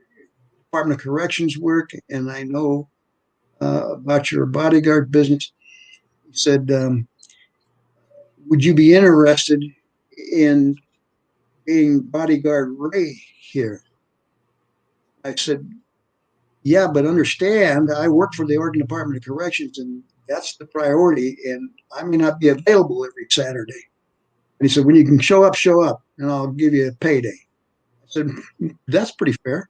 Department of Corrections work, and I know about your bodyguard business. He said, "Would you be interested in being bodyguard Ray here?" I said, "Yeah, but understand, I work for the Oregon Department of Corrections, and that's the priority, and I may not be available every Saturday." And he said, "When you can show up, and I'll give you a payday." I said, "That's pretty fair."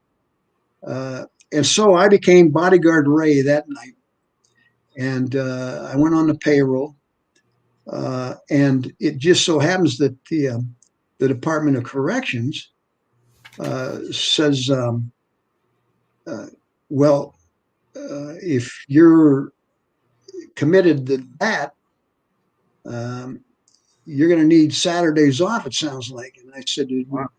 And so I became bodyguard Ray that night, and I went on the payroll. And it just so happens that the Department of Corrections says, uh, "Well, if you're committed to that, um, you're going to need Saturdays off, it sounds like." And I said, Wow.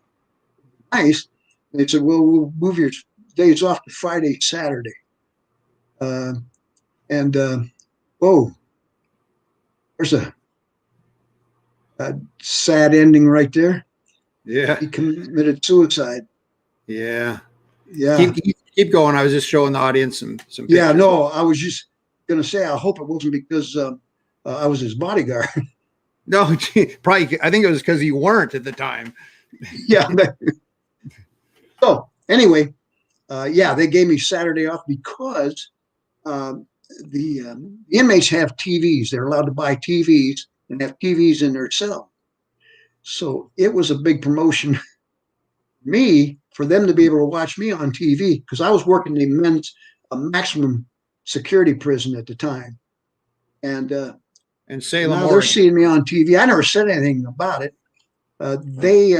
"Nice." And they said, "Well, we'll move your days off to Friday, Saturday." Uh, and oh, there's a sad ending right there. Yeah. He committed suicide. Yeah. Yeah. Keep going. I was just showing the audience some Yeah. pictures. No, I was just going to say, I hope it wasn't because I was his bodyguard. No, probably. I think it was because you weren't at the time. Yeah. So anyway, yeah, they gave me Saturday off because um, the inmates have TVs. They're allowed to buy TVs and have TVs in their cell. So it was a big promotion for me for them to be able to watch me on TV because I was working the men's maximum security prison at the time. And And Salem, now they're Oregon. seeing me on TV. I never said anything about it. They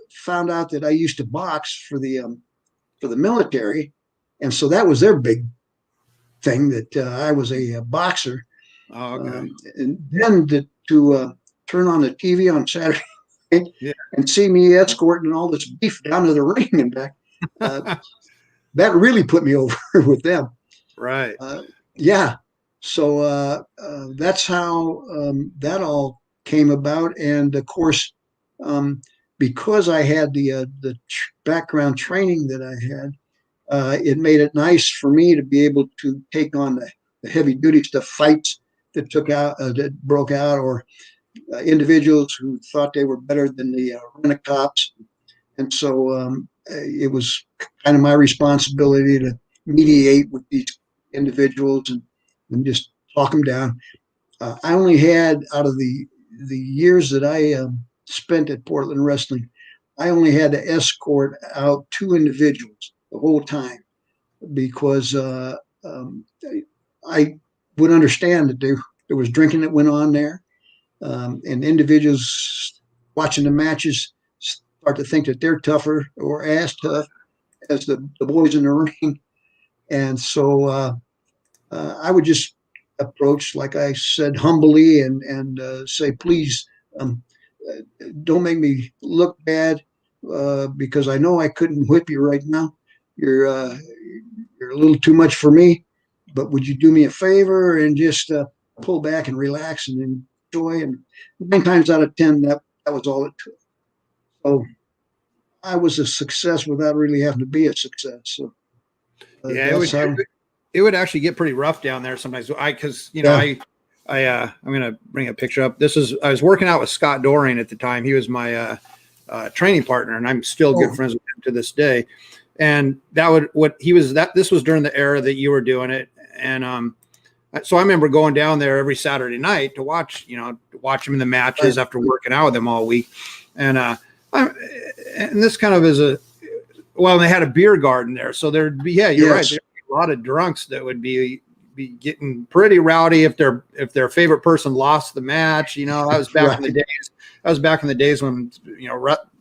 found out that I used to box for the military, and so that was their big thing that I was a boxer. Oh, okay. And then to turn on the TV on Saturday Yeah. and see me escorting all this beef down to the ring and back, that really put me over with them. Right. Yeah. So that's how that all came about. And of course, because I had the background training that I had, it made it nice for me to be able to take on the heavy duty stuff, fights that broke out, or individuals who thought they were better than the rent-a-cops. And so it was kind of my responsibility to mediate with these individuals and just talk them down. I only had, out of the years that I spent at Portland Wrestling, I only had to escort out 2 individuals the whole time because I would understand that there was drinking that went on there, and individuals watching the matches start to think that they're tougher or as tough as the boys in the ring. And so I would just approach, like I said, humbly and say, please, don't make me look bad because I know I couldn't whip you right now. You're a little too much for me, but would you do me a favor and just pull back and relax and enjoy? And 9 times out of 10, that was all it took. So I was a success without really having to be a success. So yeah, it would actually get pretty rough down there sometimes. Because I'm gonna bring a picture up. I was working out with Scott Dorian at the time. He was my training partner, and I'm still good friends with him to this day. And this was during the era that you were doing it. And so I remember going down there every Saturday night to watch him in the matches after working out with him all week. And this kind of is they had a beer garden there. So there'd be, you're right. There'd be a lot of drunks that would be getting pretty rowdy if their favorite person lost the match. That was back in the days. That was back in the days when,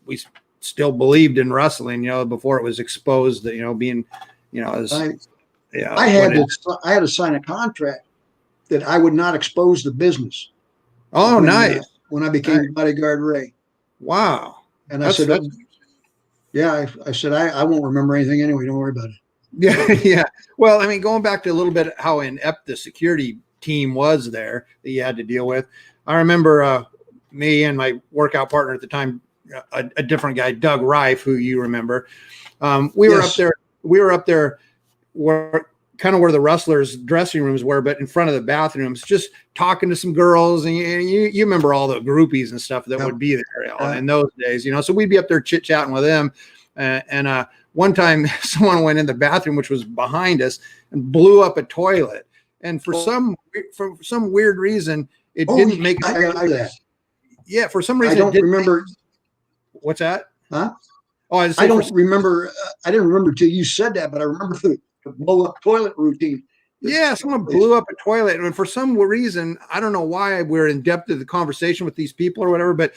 we still believed in wrestling, before it was exposed that, being, I had to sign a contract that I would not expose the business. Oh, nice. When I became Bodyguard Ray. Wow. And I said, I won't remember anything anyway. Don't worry about it. Yeah. Yeah. Well, I mean, going back to a little bit how inept the security team was there that you had to deal with. I remember me and my workout partner at the time, a different guy, Doug Reif, who you remember. We were up there where the wrestlers' dressing rooms were, but in front of the bathrooms, just talking to some girls. And you remember all the groupies and stuff that would be there in those days, so we'd be up there chit chatting with them. And one time someone went in the bathroom, which was behind us, and blew up a toilet. And for some weird reason, it didn't make that. Yeah. For some reason, I don't remember. What's that? Huh? Oh, I don't remember. I didn't remember till you said that, but I remember the blow up toilet routine. Yeah, someone blew up a toilet, and for some reason, I don't know why we're in depth of the conversation with these people or whatever, but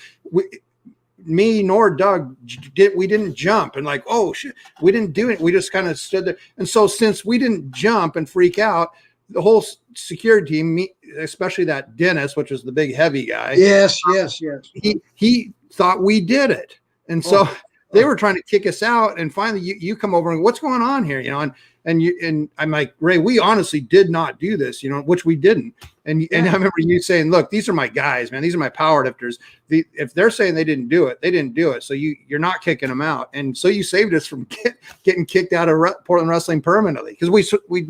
me nor Doug didn't jump and like, oh shit, we didn't do it. We just kind of stood there. And so since we didn't jump and freak out, the whole security team, especially that Dennis, which was the big heavy guy. Yes. He thought we did it. And so they were trying to kick us out. And finally you come over and what's going on here? And I'm like, Ray, we honestly did not do this, which we didn't. And I remember you saying, look, these are my guys, man. These are my power lifters. If they're saying they didn't do it, they didn't do it. So you're not kicking them out. And so you saved us from getting kicked out of Portland Wrestling permanently. Because we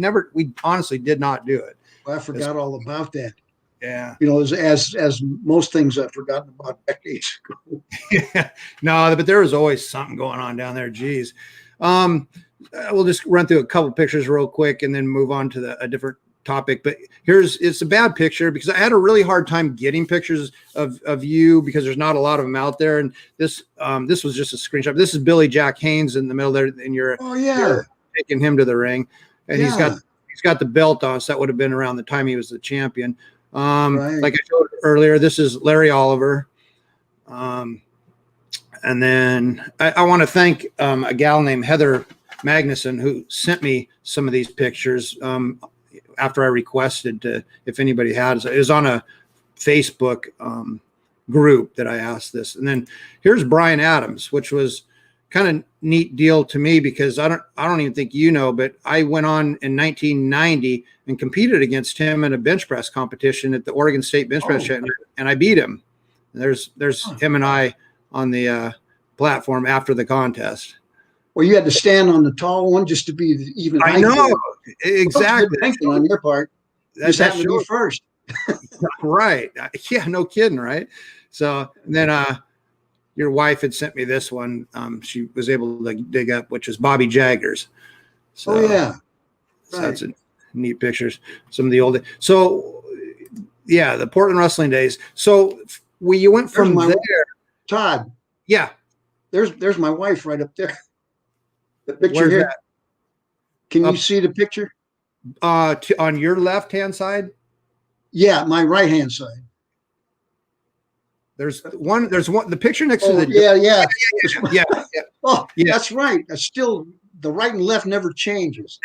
honestly did not do it. Well, I forgot all about that. Yeah. As most things I've forgotten about decades ago. Yeah. No, but there was always something going on down there. Geez. We'll just run through a couple pictures real quick and then move on to a different topic. But it's a bad picture because I had a really hard time getting pictures of you because there's not a lot of them out there. And this was just a screenshot. This is Billy Jack Haynes in the middle there, and you're taking him to the ring, and he's got the belt on. So that would have been around the time he was the champion. Like I showed earlier, this is Larry Oliver. And then I want to thank a gal named Heather Magnuson who sent me some of these pictures after I requested if anybody had it. It was on a Facebook group that I asked this. And then here's Brian Adams, which was kind of neat deal to me because I don't even think but I went on in 1990 and competed against him in a bench press competition at the Oregon State bench press and I beat him. And there's him and I on the platform after the contest. Well, you had to stand on the tall one just to be even. I know exactly. Thinking on your part, just happened to be first. Right? Yeah, no kidding, right? So then, your wife had sent me this one. She was able to dig up, which is Bobby Jaggers. So, so that's a neat pictures. Some of the old. So, the Portland wrestling days. So you went from there. Todd, Yeah. there's my wife right up there. The picture Where's here. that? Can you Up, see the picture? on your left-hand side? Yeah, my right hand side. There's one. The picture next to Oh the. yeah. Yeah. Yeah. Oh, Yeah. that's right. That's still the right and left never changes.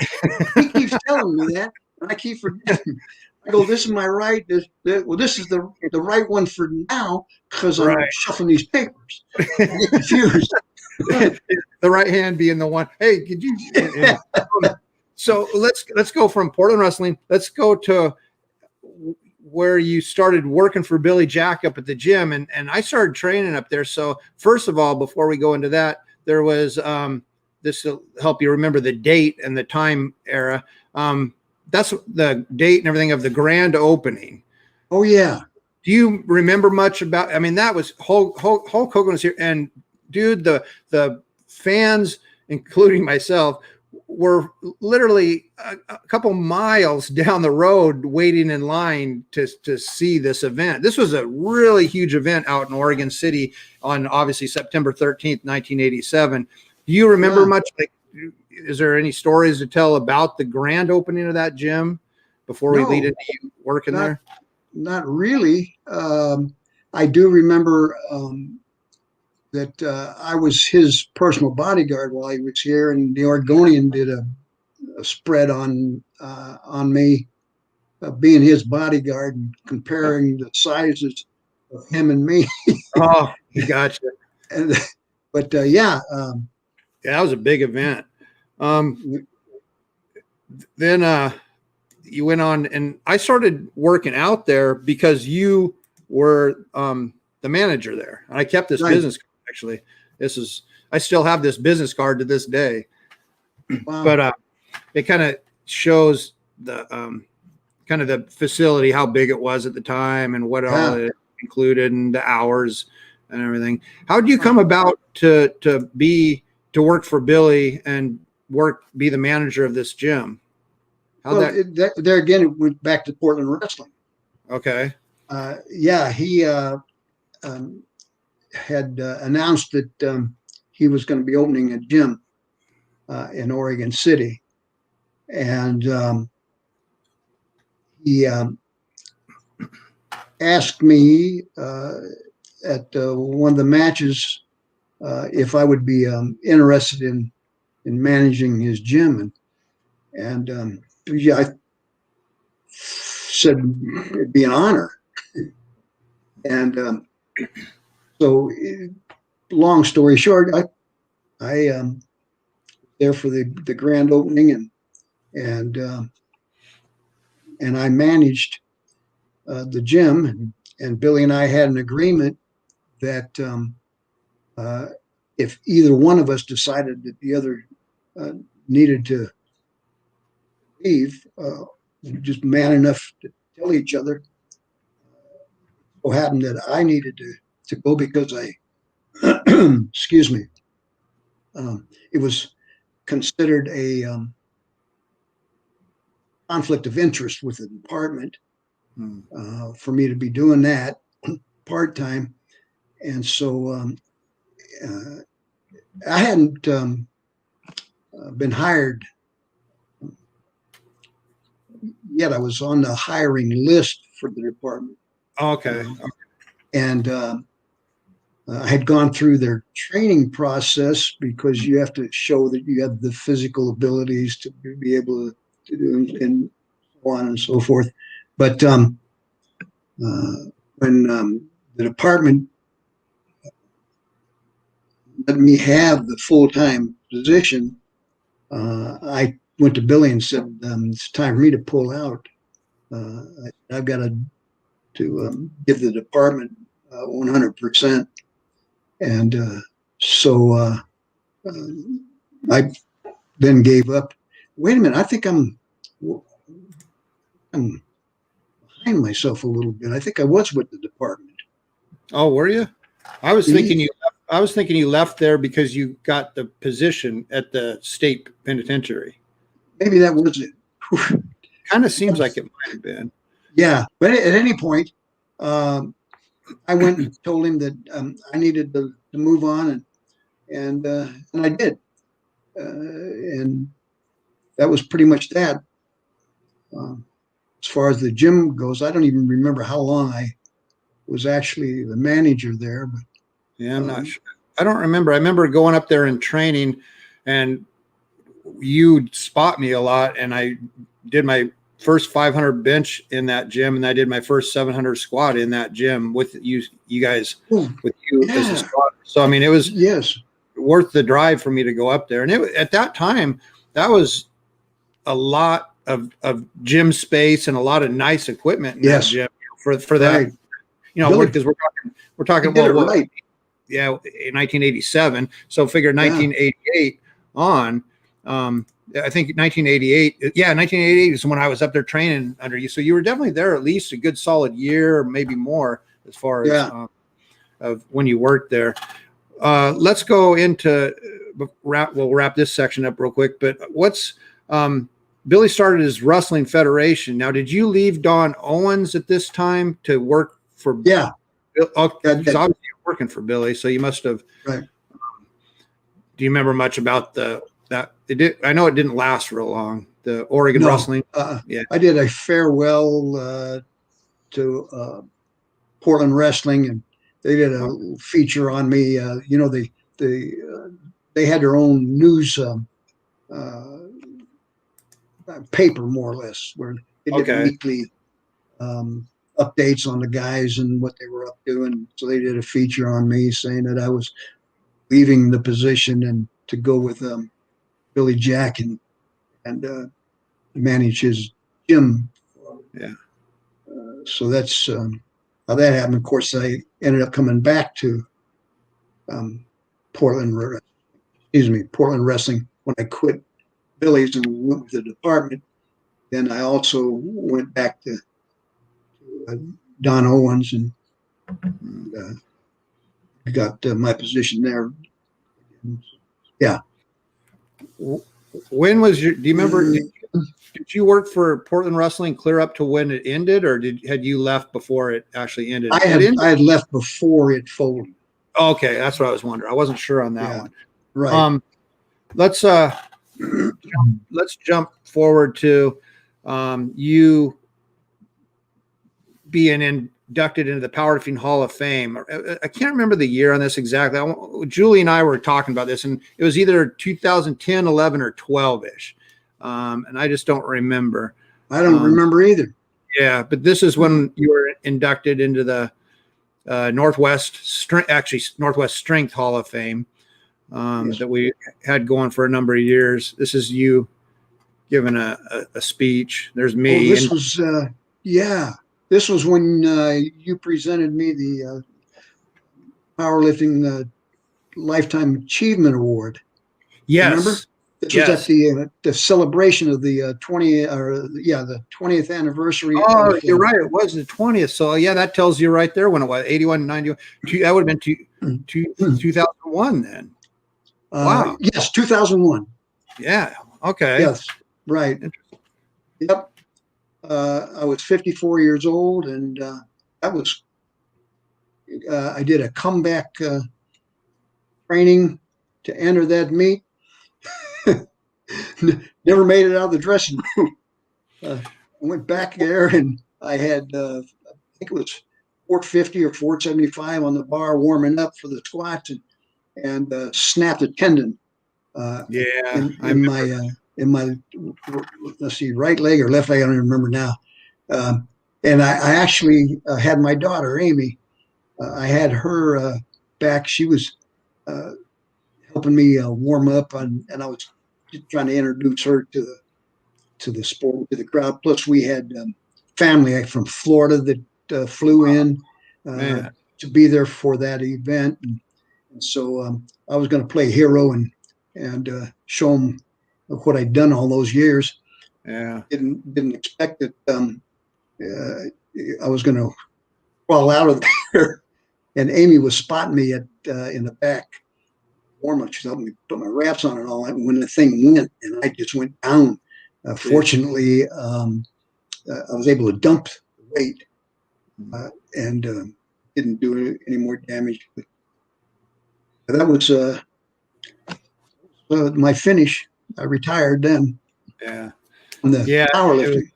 He keeps telling me that, and I keep forgetting. I go, this is my right. This is the right one for now because I'm Right. shuffling these papers. I get confused. The right hand being the one. Hey, could you? So let's go from Portland wrestling. Let's go to where you started working for Billy Jack up at the gym, and I started training up there. So first of all, before we go into that, there was this will help you remember the date and the time era. That's the date and everything of the grand opening. Oh yeah. Do you remember much about? I mean, that was Hulk Hogan was here, and dude, the fans, including myself, were literally a couple miles down the road waiting in line to see this event. This was a really huge event out in Oregon City on obviously September 13th, 1987. Do you remember much? Like, is there any stories to tell about the grand opening of that gym before we lead into you working there? Not really. I do remember that I was his personal bodyguard while he was here, and the Oregonian did a spread on me, being his bodyguard and comparing the sizes of him and me. Oh, you gotcha. But yeah, that was a big event. Then you went on, and I started working out there because you were the manager there. And I kept this business card, actually. I still have this business card to this day. Wow. But it kind of shows the kind of the facility, how big it was at the time and what all it included and the hours and everything. How did you come about to work for Billy and be the manager of this gym? There again, it went back to Portland wrestling. Okay. Yeah, he had announced that he was going to be opening a gym in Oregon City, and he asked me at one of the matches if I would be interested in managing his gym, and yeah, I said it'd be an honor. And so, long story short, I there for the grand opening, and I managed the gym, and Billy and I had an agreement that if either one of us decided that the other needed to leave, just man enough to tell each other. So happened that I needed to go because I, excuse me, it was considered a conflict of interest with the department for me to be doing that part-time. And so I hadn't been hired yet. I was on the hiring list for the department. Okay. And I had gone through their training process because you have to show that you have the physical abilities to be able to do and so on and so forth. But when the department let me have the full-time position, I went to Billy and said, it's time for me to pull out. I've got to give the department 100%. And so I then gave up. Wait a minute, I think I'm behind myself a little bit. I think I was with the department. Oh, were you? I was thinking you left there because you got the position at the state penitentiary. Maybe that was it. Kind of seems like it might have been. Yeah, but at any point, I went and told him that I needed to move on, and I did, and that was pretty much that. As far as the gym goes, I don't even remember how long I was actually the manager there. But Yeah, I'm not sure. I don't remember. I remember going up there and training, and you'd spot me a lot, and I did my first 500 bench in that gym, and I did my first 700 squat in that gym with you guys, with you as a squatter. So I mean, it was worth the drive for me to go up there. And at that time, that was a lot of gym space and a lot of nice equipment in that gym for that. You know, because we're talking right. Yeah, in 1987. So figure 1988 on. I think 1988. Yeah, 1988 is when I was up there training under you. So you were definitely there at least a good solid year, or maybe more, as far as of when you worked there. Let's go into we'll wrap this section up real quick. But what's Billy started his wrestling federation. Now, did you leave Don Owens at this time to work for? Yeah. Because obviously you're working for Billy, so you must have. Right. Do you remember much about that? It did. I know it didn't last real long. The Oregon wrestling. Yeah. I did a farewell to Portland Wrestling, and they did a feature on me. You know, they had their own news paper, more or less, where they did weekly updates on the guys and what they were up to. And so they did a feature on me saying that I was leaving the position and to go with Billy Jack and manage his gym. Yeah. So that's how that happened. Of course, I ended up coming back to Portland Wrestling when I quit Billy's and went with the department. Then I also went back to Don Owens and got my position there. Yeah. When was do you remember, did you work for Portland Wrestling clear up to when it ended, or had you left before it actually ended? I had left before it folded. Okay, that's what I was wondering. I wasn't sure on that one. Right. Let's jump forward to you being inducted into the Powerlifting Hall of Fame. I can't remember the year on this exactly. Julie and I were talking about this, and it was either 2010, 11, or 12-ish. And I just don't remember. I don't remember either. Yeah, but this is when you were inducted into the Northwest Strength Hall of Fame that we had going for a number of years. This is you giving a speech. There's me. This was when you presented me the Powerlifting Lifetime Achievement Award. Yes. Remember? This was at the celebration of the 20th anniversary. Oh, you're right. It was the 20th. So yeah, that tells you right there when it was 81, 91. That would have been 2001 then. Wow. Yes, 2001. Yeah. Okay. Yes. Right. Yep. I was 54 years old, and I did a comeback training to enter that meet. Never made it out of the dressing room. I went back there, and I had, I think it was 450 or 475 on the bar warming up for the squats, and snapped a tendon. In my let's see, right leg or left leg, I don't even remember now. And I actually had my daughter Amy. I had her back. She was helping me warm up, and I was trying to introduce her to the sport, to the crowd. Plus, we had family from Florida that flew in to be there for that event, and so I was going to play hero and show them what I'd done all those years. Yeah, didn't expect that I was going to crawl out of there. And Amy was spotting me in the back warm up. She's helping me put my wraps on and all that. And when the thing went, and I just went down. Fortunately, I was able to dump the weight, and didn't do any more damage. But that was my finish. I retired then Yeah. from the Yeah. powerlifting.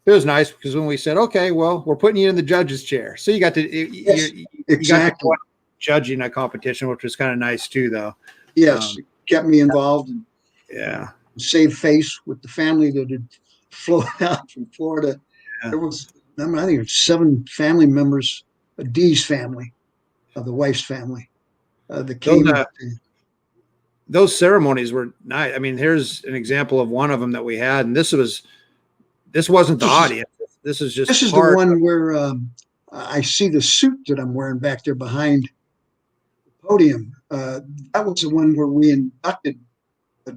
It was nice because when we said, okay, well, we're putting you in the judge's chair. So you got to, Yes, you got to exactly. go judging a competition, which was kind of nice too, though. Yes, it kept me involved and Yeah. saved face with the family that had flown out from Florida. Yeah. There was, I think it was 7 family members, Dee's family, of the wife's family, that came. Those ceremonies were nice. I mean, here's an example of one of them that we had, and this wasn't the audience. This is just This is the one where I see the suit that I'm wearing back there behind the podium. That was the one where we inducted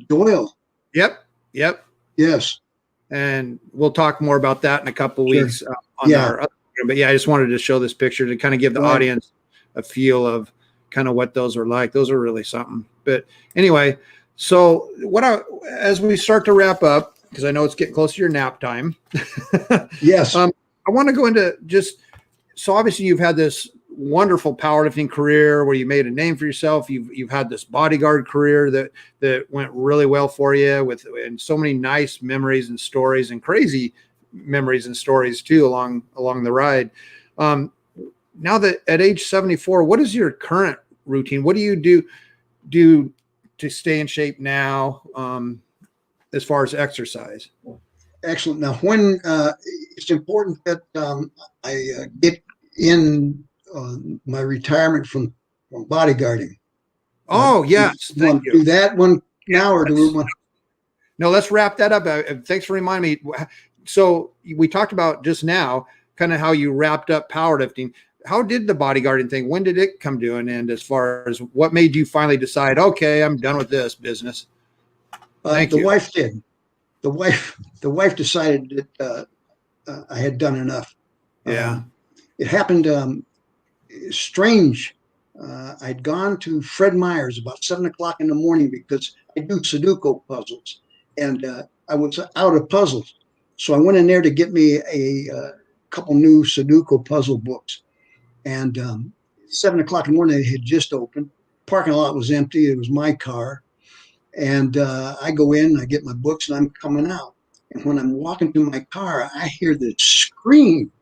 Doyle. Yep. Yes. And we'll talk more about that in a couple of weeks on our other program. But yeah, I just wanted to show this picture to kind of give the audience a feel of kind of what those are like. Those are really something. But anyway, so as we start to wrap up, because I know it's getting close to your nap time. Yes. I want to go into so obviously you've had this wonderful powerlifting career where you made a name for yourself. You've had this bodyguard career that went really well for you and so many nice memories and stories and crazy memories and stories too along the ride. Now that at age 74, what is your current routine? What do you do to stay in shape now, as far as exercise? Excellent. Now, when it's important that I get in my retirement from bodyguarding. Oh, yes. Want to do that one now, or do we want? No, let's wrap that up. Thanks for reminding me. So we talked about just now kind of how you wrapped up powerlifting. How did the bodyguarding thing, when did it come to an end, as far as what made you finally decide, okay, I'm done with this business? The wife did. The wife decided that I had done enough. Yeah. It happened strange. I'd gone to Fred Meyer's about 7 o'clock in the morning because I do Sudoku puzzles, and I was out of puzzles. So I went in there to get me a couple new Sudoku puzzle books. And 7 o'clock in the morning, they had just opened. Parking lot was empty. It was my car. And I go in, I get my books, and I'm coming out. And when I'm walking to my car, I hear this scream.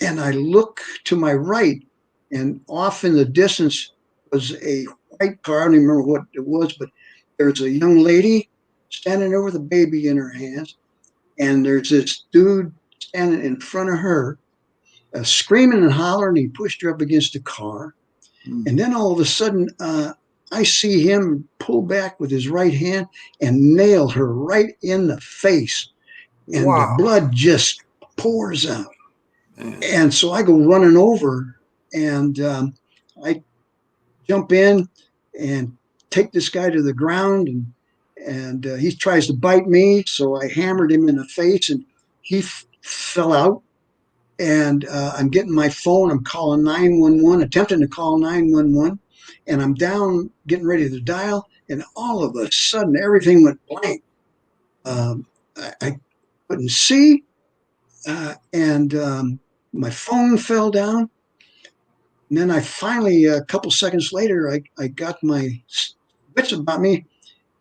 And I look to my right, and off in the distance was a white car. I don't even remember what it was, but there's a young lady standing there with a baby in her hands. And there's this dude standing in front of her, screaming and hollering. He pushed her up against the car. And then all of a sudden, I see him pull back with his right hand and nail her right in the face. And the blood just pours out. And so I go running over, and I jump in and take this guy to the ground, and he tries to bite me. So I hammered him in the face, and he fell out. And I'm getting my phone. I'm calling 911, attempting to call 911. And I'm down, getting ready to dial. And all of a sudden, everything went blank. I couldn't see. And my phone fell down. And then I finally, a couple seconds later, I got my wits about me.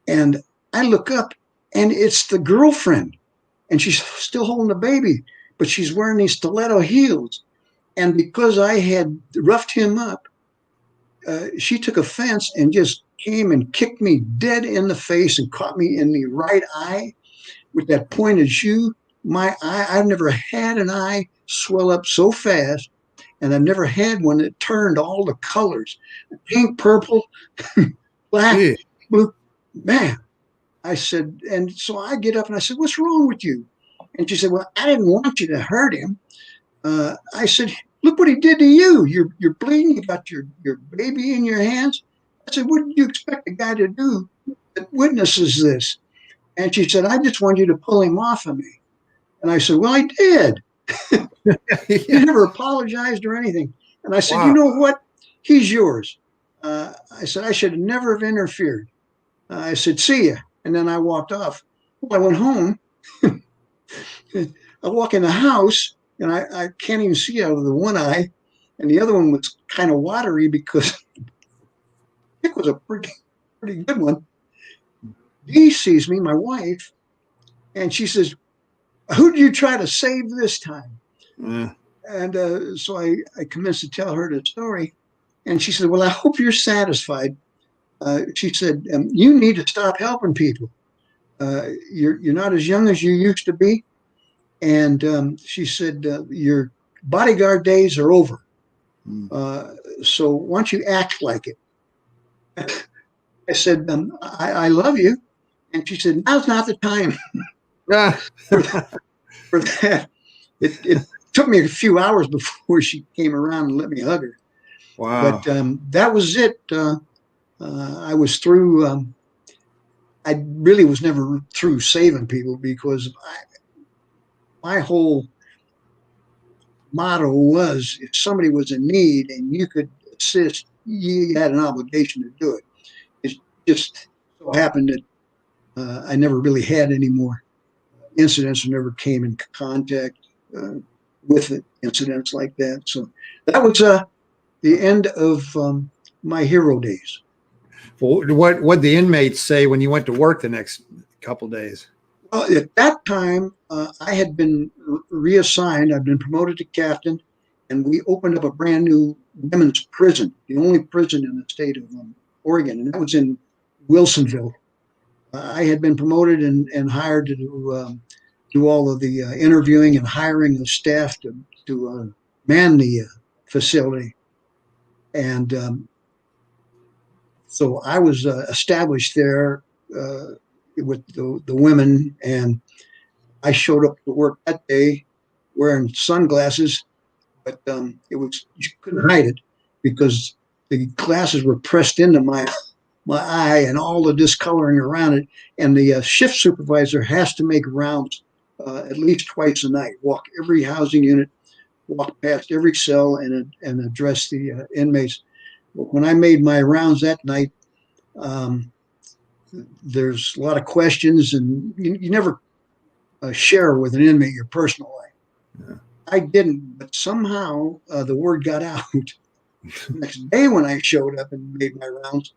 And I look up, and it's the girlfriend. And she's still holding the baby, but she's wearing these stiletto heels. And because I had roughed him up, she took offense and just came and kicked me dead in the face and caught me in the right eye with that pointed shoe. My eye, I've never had an eye swell up so fast, and I've never had one that turned all the colors, pink, purple, black, blue. Man, I said, and so I get up and I said, "What's wrong with you?" And she said, "Well, I didn't want you to hurt him." I said, "Look what he did to you. You're bleeding. You got your baby in your hands." I said, "What do you expect a guy to do that witnesses this?" And she said, "I just want you to pull him off of me." And I said, "Well, I did." You never apologized or anything. And I said, "You know what? He's yours." I said, "I should never have interfered." I said, "See ya." And then I walked off. Well, I went home. I walk in the house, and I can't even see out of the one eye. and the other one was kind of watery because it was a pretty good one. Dee sees me, my wife, and she says, "Who did you try to save this time?" And so I commenced to tell her the story, and she said, "Well, I hope you're satisfied." She said, "You need to stop helping people. You're not as young as you used to be." And she said, "Your bodyguard days are over. So why don't you act like it?" I said, I love you. And she said, "Now's not the time for that." It took me a few hours before she came around and let me hug her. Wow. But that was it. I was through. I really was never through saving people because my whole motto was if somebody was in need and you could assist, you had an obligation to do it. It just so happened that I never really had any more incidents or never came in contact with incidents like that. So that was the end of my hero days. Well, what the inmates say when you went to work the next couple of days? Well, at that time, I had been reassigned. I'd been promoted to captain, and we opened up a brand new women's prison, the only prison in the state of Oregon, and that was in Wilsonville. I had been promoted and hired to do all of the interviewing and hiring of staff to man the facility. And so I was established there with the women, and I showed up to work that day wearing sunglasses, but it was you couldn't hide it because the glasses were pressed into my eye and all the discoloring around it. And the shift supervisor has to make rounds at least twice a night, walk every housing unit, walk past every cell, and address the inmates. When I made my rounds that night, there's a lot of questions, and you never share with an inmate your personal life. Yeah. I didn't, but somehow the word got out. Next day when I showed up and made my rounds,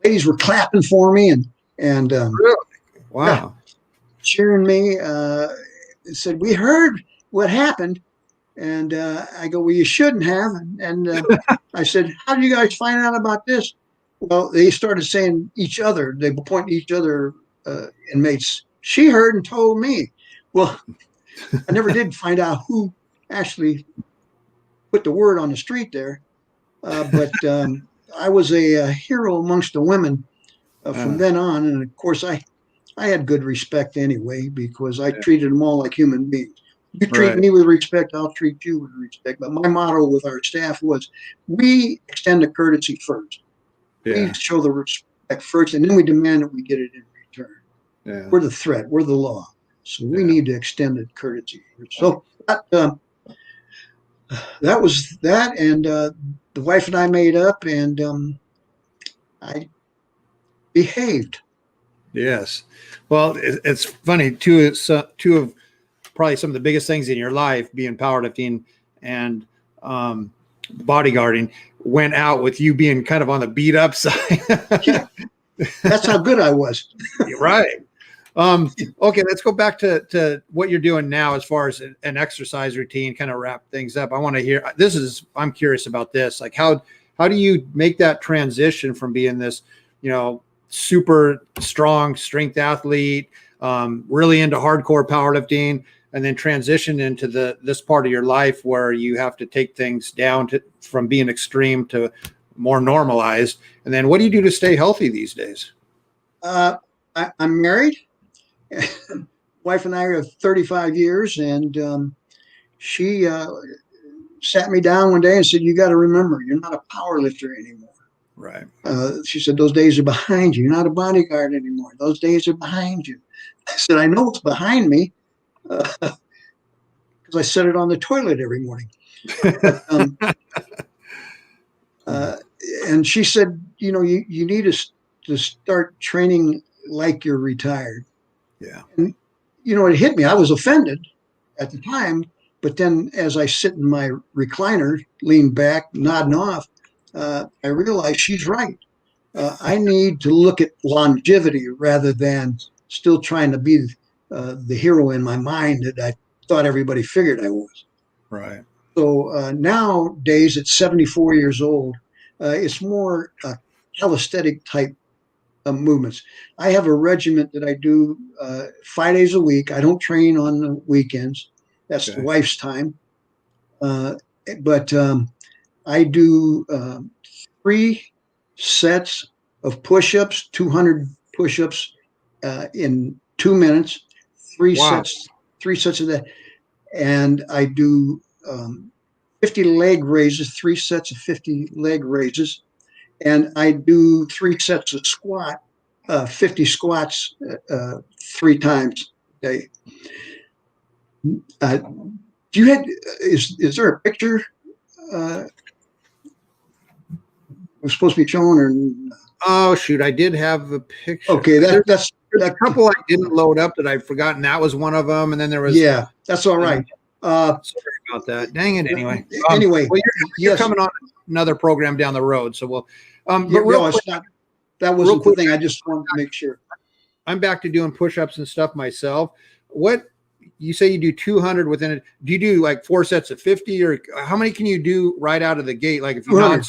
ladies were clapping for me and really? Wow, yeah, cheering me. Said, "We heard what happened," and I go, "Well, you shouldn't have." And I said, "How did you guys find out about this?" Well, they started saying each other. They point to each other inmates. "She heard and told me." Well, I never did find out who actually put the word on the street there, but I was a hero amongst the women from then on. And of course, I had good respect anyway because I treated them all like human beings. You treat me with respect, I'll treat you with respect. But my motto with our staff was, we extend the courtesy first. Yeah. We show the respect first, and then we demand that we get it in return. Yeah. We're the threat. We're the law. So we need to extend the courtesy. So that was that, and the wife and I made up, and I behaved. Yes. Well, it's funny, two of probably some of the biggest things in your life, being powerlifting and bodyguarding, went out with you being kind of on the beat up side. Yeah. That's how good I was. Right. Okay, let's go back to what you're doing now as far as an exercise routine, kind of wrap things up. I want to hear, I'm curious about this. Like how do you make that transition from being this, super strong strength athlete, really into hardcore powerlifting, and then transition into this part of your life where you have to take things down from being extreme to more normalized? And then what do you do to stay healthy these days? I'm married. Wife and I are 35 years, and she sat me down one day and said, "You got to remember, you're not a power lifter anymore." Right. She said, "Those days are behind you. You're not a bodyguard anymore. Those days are behind you." I said, "I know what's behind me because I set it on the toilet every morning." And she said, "You need to start training like you're retired." Yeah. And, it hit me. I was offended at the time, But then as I sit in my recliner, lean back, nodding off, I realize she's right. I need to look at longevity rather than still trying to be the hero in my mind that I thought everybody figured I was. Right. So nowadays, at 74 years old, it's more calisthenic type movements. I have a regiment that I do 5 days a week. I don't train on the weekends. That's the wife's time. But I do 3 sets of push-ups, 200 push-ups in 2 minutes. Three sets of that, and I do 50 leg raises, 3 sets of 50 leg raises, and I do 3 sets of 50 squats 3 times a day. Do you have? Is there a picture? Was supposed to be shown, or oh shoot, I did have a picture. Okay, that's a couple I didn't load up that I've forgotten. That was one of them, and then there was that's all right. Sorry about that. Dang it. Anyway, well, you're coming on another program down the road, so we'll. But real quick, that wasn't the thing. I just wanted to make sure. I'm back to doing push-ups and stuff myself. What you say you do 200 within it? Do you do like 4 sets of 50, or how many can you do right out of the gate? Like if you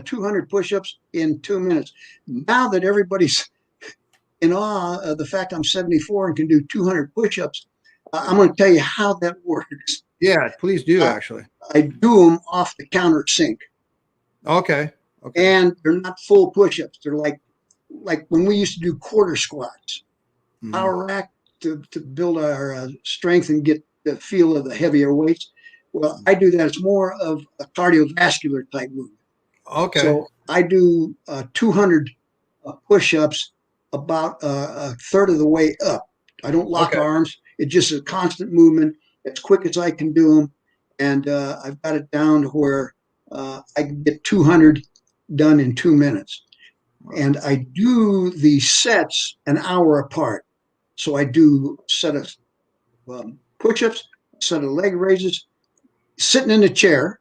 200 push-ups in 2 minutes. Now that everybody's in awe of the fact I'm 74 and can do 200 push-ups, I'm going to tell you how that works. Yeah, please do. Actually, I do them off the counter sink. Okay. And they're not full push-ups. They're like when we used to do quarter squats, power rack to build our strength and get the feel of the heavier weights. Well, I do that. It's more of a cardiovascular type movement. Okay. So I do 200 push-ups about a third of the way up. I don't lock arms. It's just a constant movement, as quick as I can do them. And I've got it down to where I can get 200 done in 2 minutes. And I do the sets an hour apart. So I do a set of push-ups, a set of leg raises, sitting in a chair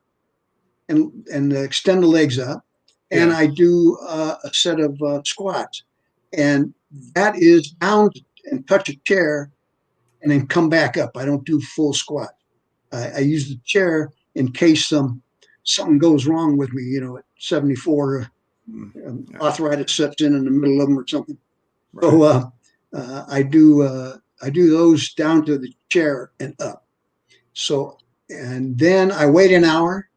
and extend the legs up. And I do a set of squats. And that is down and touch a chair and then come back up. I don't do full squat. I use the chair in case something goes wrong with me, at 74, arthritis sets in the middle of them or something. Right. So I do those down to the chair and up. So, and then I wait an hour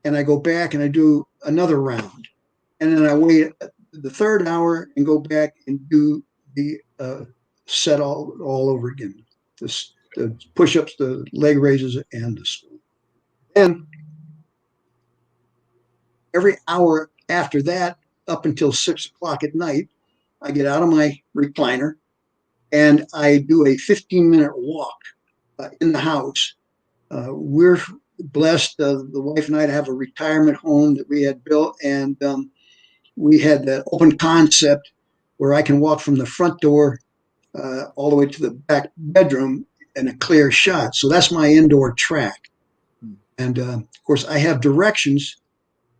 and I go back and I do another round. And then I wait the third hour and go back and do the set all over again. The push-ups, the leg raises, and the squat. And every hour after that, up until 6 o'clock at night, I get out of my recliner and I do a 15-minute walk in the house. We're blessed, the wife and I, to have a retirement home that we had built, and we had the open concept where I can walk from the front door all the way to the back bedroom in a clear shot. So that's my indoor track. And of course, I have directions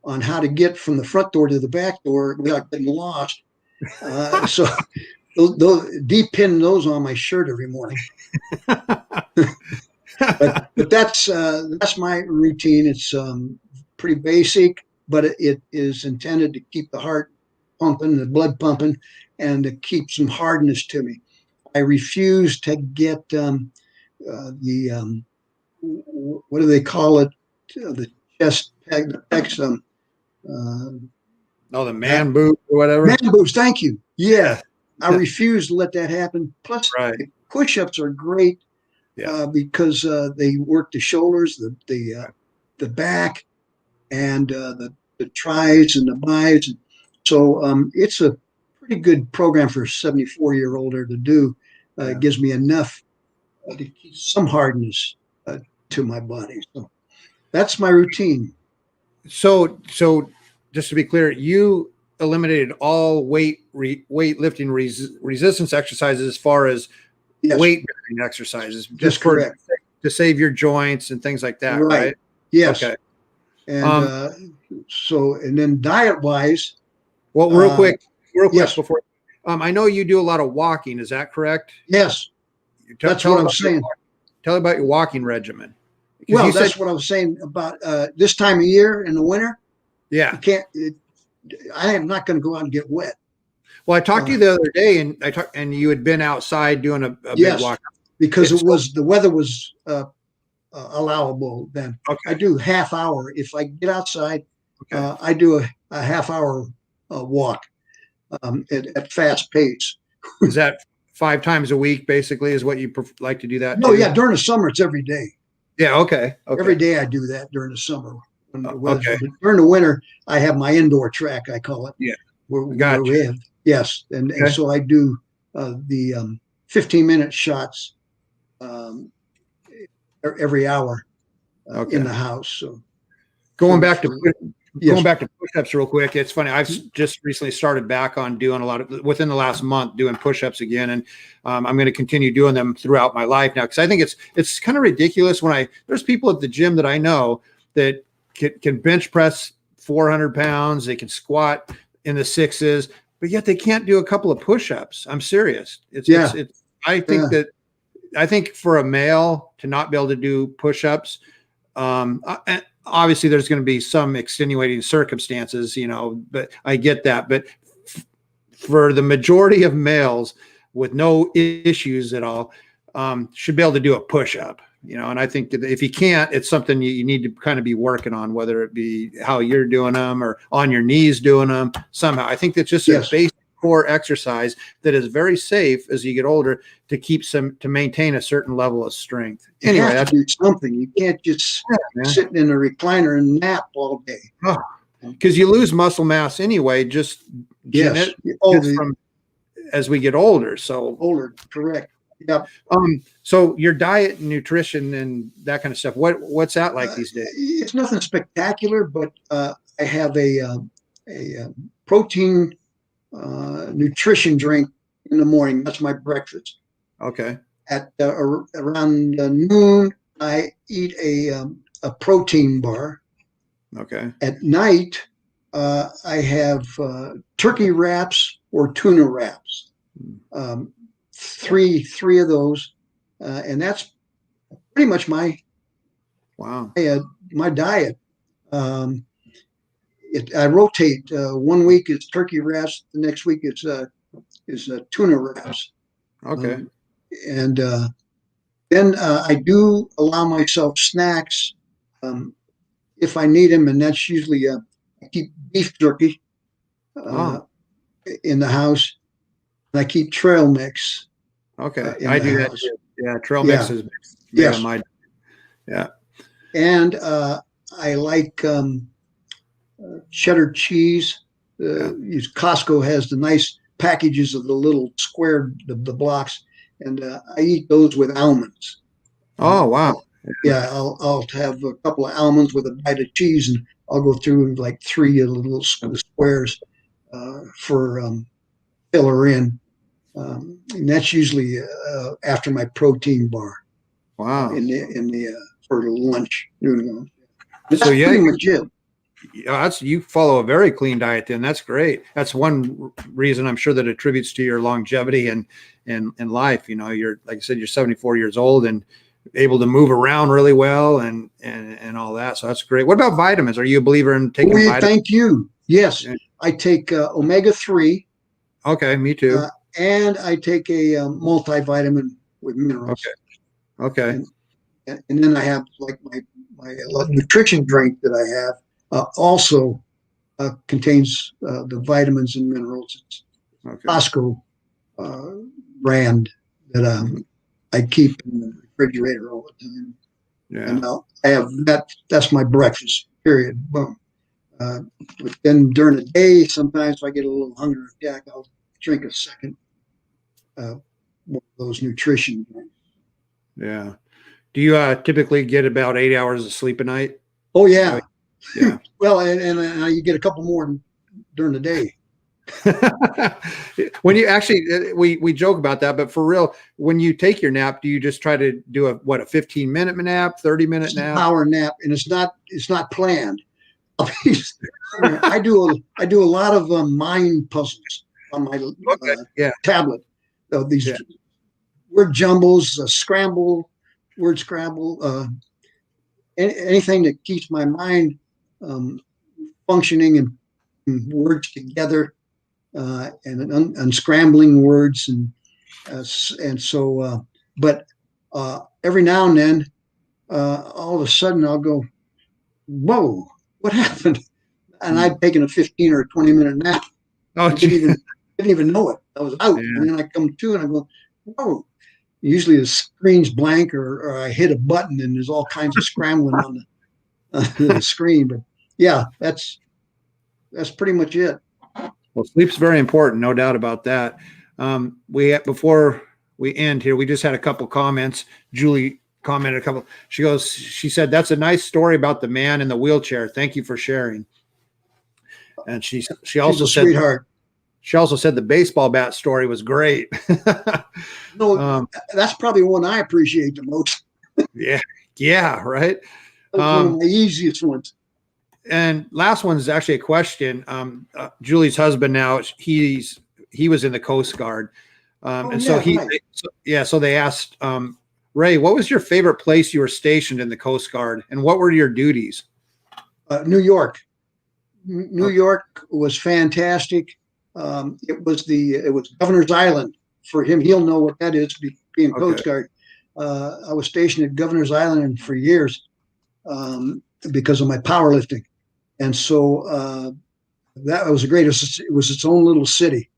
on how to get from the front door to the back door without getting lost. So those pin those on my shirt every morning. but that's my routine. It's pretty basic, but it is intended to keep the heart pumping, the blood pumping, and to keep some hardness to me. I refuse to get what do they call it? The chest peg, the pecs. The man boost or whatever. Man boost, thank you. Yeah, I refuse to let that happen. Plus, push-ups are great because they work the shoulders, the back, and the tris and the bis. So it's a pretty good program for a 74-year-older to do. It gives me enough to keep some hardness to my body. So that's my routine. So just to be clear, you eliminated all weightlifting resistance exercises as far as weight bearing exercises. Just correct. to save your joints and things like that, right? Yes. Okay. And and then diet wise, Well, real quick yes. before, I know you do a lot of walking. Is that correct? Yes. That's what I'm saying. Tell me about your walking regimen. Well, that's what I was saying about this time of year in the winter. Yeah. I am not going to go out and get wet. Well, I talked to you the other day, and you had been outside doing a big walk. Because the weather was allowable then. Okay. I do half hour. If I get outside, I do a half hour walk at fast pace. Is that 5 times a week, basically, is what you like to do that? No, yeah. During the summer, it's every day. Yeah. Okay. Every day I do that during the summer. Okay. During the winter, I have my indoor track, I call it. Yeah. Where we have, yes. And so I do the 15-minute shots every hour in the house. So going back to push-ups real quick. It's funny. I've just recently started back on doing a lot of, within the last month, doing push-ups again. And I'm going to continue doing them throughout my life now. Cause I think it's kind of ridiculous when there's people at the gym that I know that can bench press 400 pounds. They can squat in the 6s, but yet they can't do a couple of push-ups. I'm serious. I think for a male to not be able to do push-ups, and obviously there's going to be some extenuating circumstances, but I get that. But for the majority of males with no issues at all, should be able to do a push-up, and I think that if you can't, it's something you need to kind of be working on, whether it be how you're doing them or on your knees doing them somehow. I think that's just a basic core exercise that is very safe as you get older to maintain a certain level of strength. Anyway, that's something. You can't just sit in a recliner and nap all day. Because you lose muscle mass anyway, just as we get older. So older, correct. Yep. So your diet and nutrition and that kind of stuff, what's that like these days? It's nothing spectacular, but I have a protein nutrition drink in the morning. That's my breakfast. Okay. At around noon, I eat a protein bar. Okay. At night, I have turkey wraps or tuna wraps. Three of those, and that's pretty much my diet. I rotate. 1 week it's turkey wraps. The next week it's tuna wraps. Okay. And then I do allow myself snacks if I need them, and that's usually I keep beef jerky in the house, and I keep trail mix. Okay, I do that too. Yeah, trail mix is on my. Yeah, and I like cheddar cheese. Costco has the nice packages of the little square the blocks, and I eat those with almonds. Oh wow! Yeah, I'll have a couple of almonds with a bite of cheese, and I'll go through like 3 of the little squares for filler in. And that's usually after my protein bar. Wow! In the for lunch. That's pretty much it. You follow a very clean diet, then. That's great. That's one reason I'm sure that attributes to your longevity and life. You're, like I said, you're 74 years old and able to move around really well and all that. So that's great. What about vitamins? Are you a believer in taking vitamins? Thank you. Yes, I take omega-3. Okay, me too. And I take a multivitamin with minerals. Okay. And then I have like my nutrition drink that I have also contains the vitamins and minerals. It's Costco brand that I keep in the refrigerator all the time. Yeah. And I have that. That's my breakfast. Period. Boom. But then during the day, sometimes if I get a little hunger attack, I'll drink a second. One of those nutrition drinks. Yeah. Do you typically get about 8 hours of sleep a night? Oh yeah. Yeah. Well, and you get a couple more during the day. When you actually, we joke about that, but for real, when you take your nap, do you just try to do a 15-minute nap, 30-minute It's nap? a power nap, and it's not planned. I do a lot of mind puzzles on my Okay. Yeah. tablet. So these Yeah. word jumbles, word scramble, anything that keeps my mind um, functioning and words together, and unscrambling words, and so. But every now and then, all of a sudden, I'll go, "Whoa, what happened?" And I'd taken a 15 or 20-minute nap. Oh, I didn't even know it. I was out, yeah. and then I come to and I go, "Whoa!" Usually the screen's blank, or I hit a button and there's all kinds of scrambling on the screen. But yeah, that's pretty much it. Well, sleep's very important, no doubt about that. Before we end here, we just had a couple comments. Julie commented a couple. She said, "That's a nice story about the man in the wheelchair. Thank you for sharing." And she also said, sweetheart. She also said the baseball bat story was great. No, that's probably one I appreciate the most. Yeah, right. That was one of my easiest ones. And last one is actually a question. Julie's husband now, he was in the Coast Guard. So they asked, Ray, what was your favorite place you were stationed in the Coast Guard, and what were your duties? New York. New York was fantastic. It was Governor's Island for him. He'll know what that is, being Coast Guard. I was stationed at Governor's Island for years because of my powerlifting. And so that was great. It was its own little city.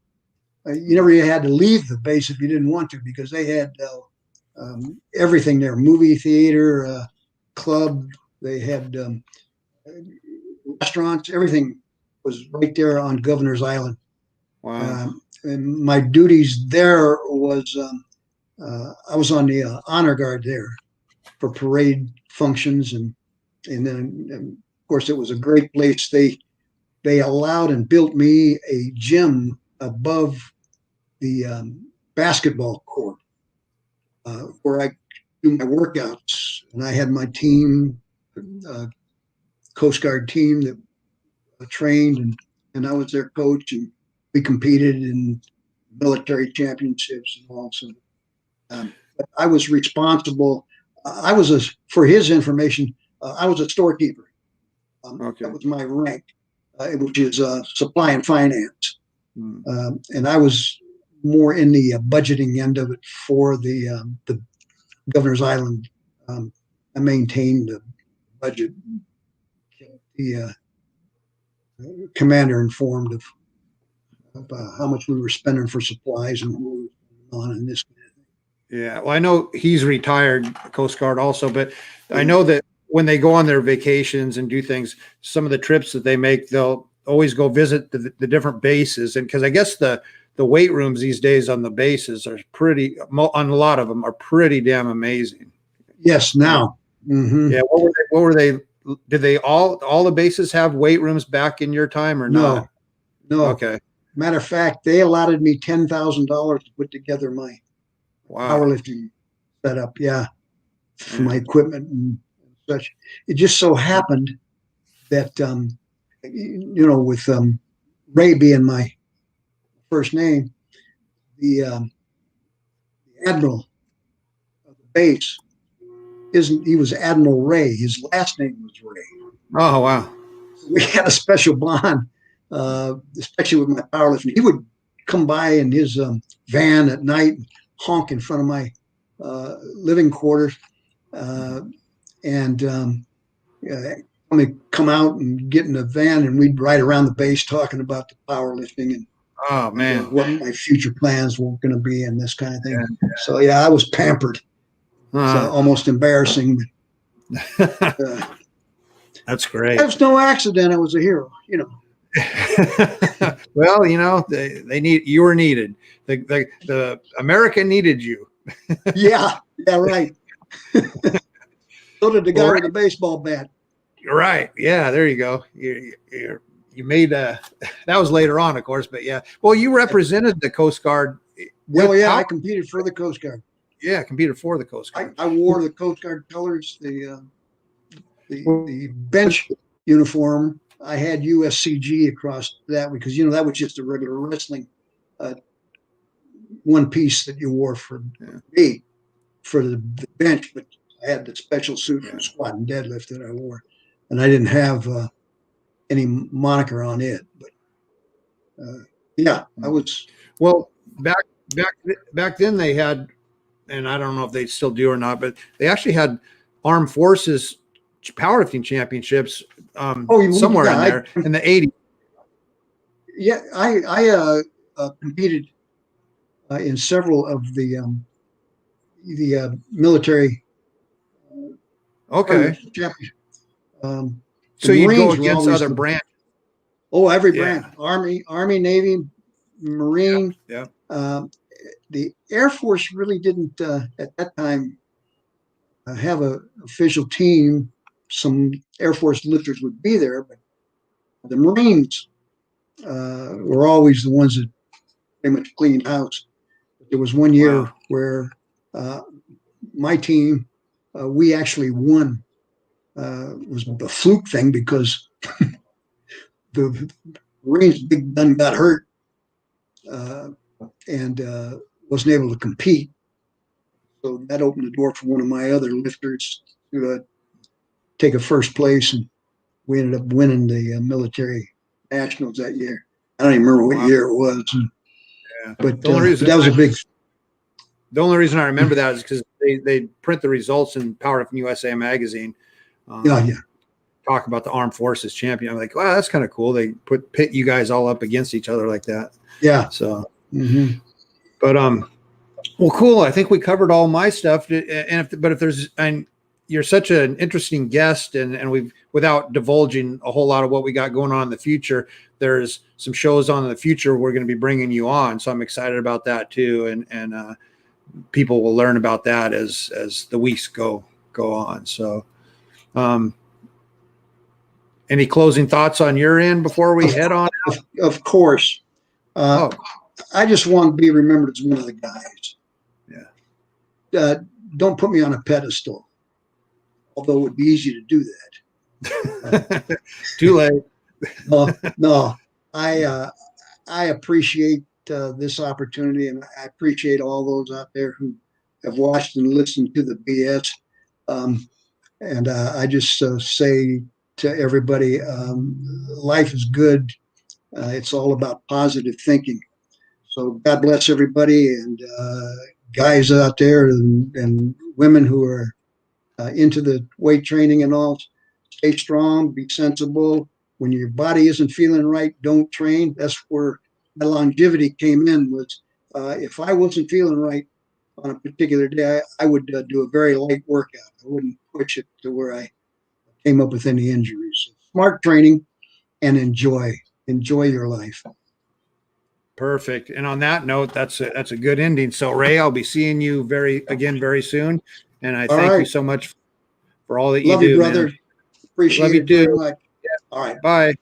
You never had to leave the base if you didn't want to, because they had everything there: movie theater, club. They had restaurants. Everything was right there on Governor's Island. Wow. And my duties there was I was on the honor guard there for parade functions, and then of course it was a great place. They allowed and built me a gym above the basketball court where I do my workouts, and I had my team, Coast Guard team that trained, and I was their coach, and we competed in military championships and all. So I was responsible. For his information, I was a storekeeper. That was my rank, which is supply and finance. And I was more in the budgeting end of it for the Governor's Island. I maintained the budget, the commander informed of how much we were spending for supplies and what was going on in this. Yeah, well, I know he's retired Coast Guard also, but I know that when they go on their vacations and do things, some of the trips that they make, they'll always go visit the different bases. And because I guess the weight rooms these days on the bases are on a lot of them are pretty damn amazing. Yes, now. Mm-hmm. Yeah, what were they? Did they all the bases have weight rooms back in your time or not? No. Okay. Matter of fact, they allotted me $10,000 to put together my powerlifting setup. Yeah, for my equipment and such. It just so happened that with Ray being my first name, the admiral of the base he was Admiral Ray. His last name was Ray. Oh wow! We had a special bond, especially with my powerlifting. He would come by in his van at night and honk in front of my living quarters, and come out and get in the van, and we'd ride around the base talking about the powerlifting and what my future plans were going to be and this kind of thing. Yeah. So yeah, I was pampered. So almost embarrassing. That's great. It was no accident. I was a hero, Well, you were needed. The America needed you. Yeah, right. So did the guy with the baseball bat. You're right. Yeah, there you go. You you made that was later on, of course, but yeah. Well, you represented the Coast Guard. Oh yeah, I competed for the Coast Guard. Yeah, competed for the Coast Guard. I wore the Coast Guard colors, the bench uniform. I had USCG across that because that was just a regular wrestling one piece that you wore for me for the bench, but I had the special suit for squat and deadlift that I wore, and I didn't have any moniker on it. But yeah, I was. Well, back then they had, and I don't know if they still do or not, but they actually had Armed Forces powerlifting championships somewhere in there in the 80s. Yeah, I competed in several of the military. Okay. So you go against other branches. Oh, every branch: Army, Navy, Marine. Yeah. The Air Force really didn't at that time have an official team. Some Air Force lifters would be there, but the Marines were always the ones that pretty much cleaned house. There was one year where my team, we actually won. It was a fluke thing because the Marines' big gun got hurt and wasn't able to compete. So that opened the door for one of my other lifters to take a first place, and we ended up winning the military nationals that year. I don't even remember what year it was. But that was a big. The only reason I remember that is because they print the results in Powerlifting USA magazine. Talk about the Armed Forces champion. I'm like, wow, that's kind of cool. They pit you guys all up against each other like that. Yeah. So, but well, cool. I think we covered all my stuff. And you're such an interesting guest, and we've, without divulging a whole lot of what we got going on in the future, there's some shows on in the future we're going to be bringing you on. So I'm excited about that too. And people will learn about that as the weeks go on. So, any closing thoughts on your end before we head on out? Of course. I just want to be remembered as one of the guys. Yeah. Don't put me on a pedestal, although it would be easy to do that. Too late. No. I appreciate this opportunity, and I appreciate all those out there who have watched and listened to the BS. And I just say to everybody, life is good. It's all about positive thinking. So God bless everybody, and guys out there and women who are into the weight training and all. Stay strong, be sensible. When your body isn't feeling right, don't train. That's where my longevity came in. Was if I wasn't feeling right on a particular day, I would do a very light workout. I wouldn't push it to where I came up with any injuries. So smart training and enjoy your life. Perfect. And on that note, that's a good ending. So Ray, I'll be seeing you very soon. And I thank you so much for all that you do. Love you, brother. Man. Appreciate it very much. Yeah. All right. Bye.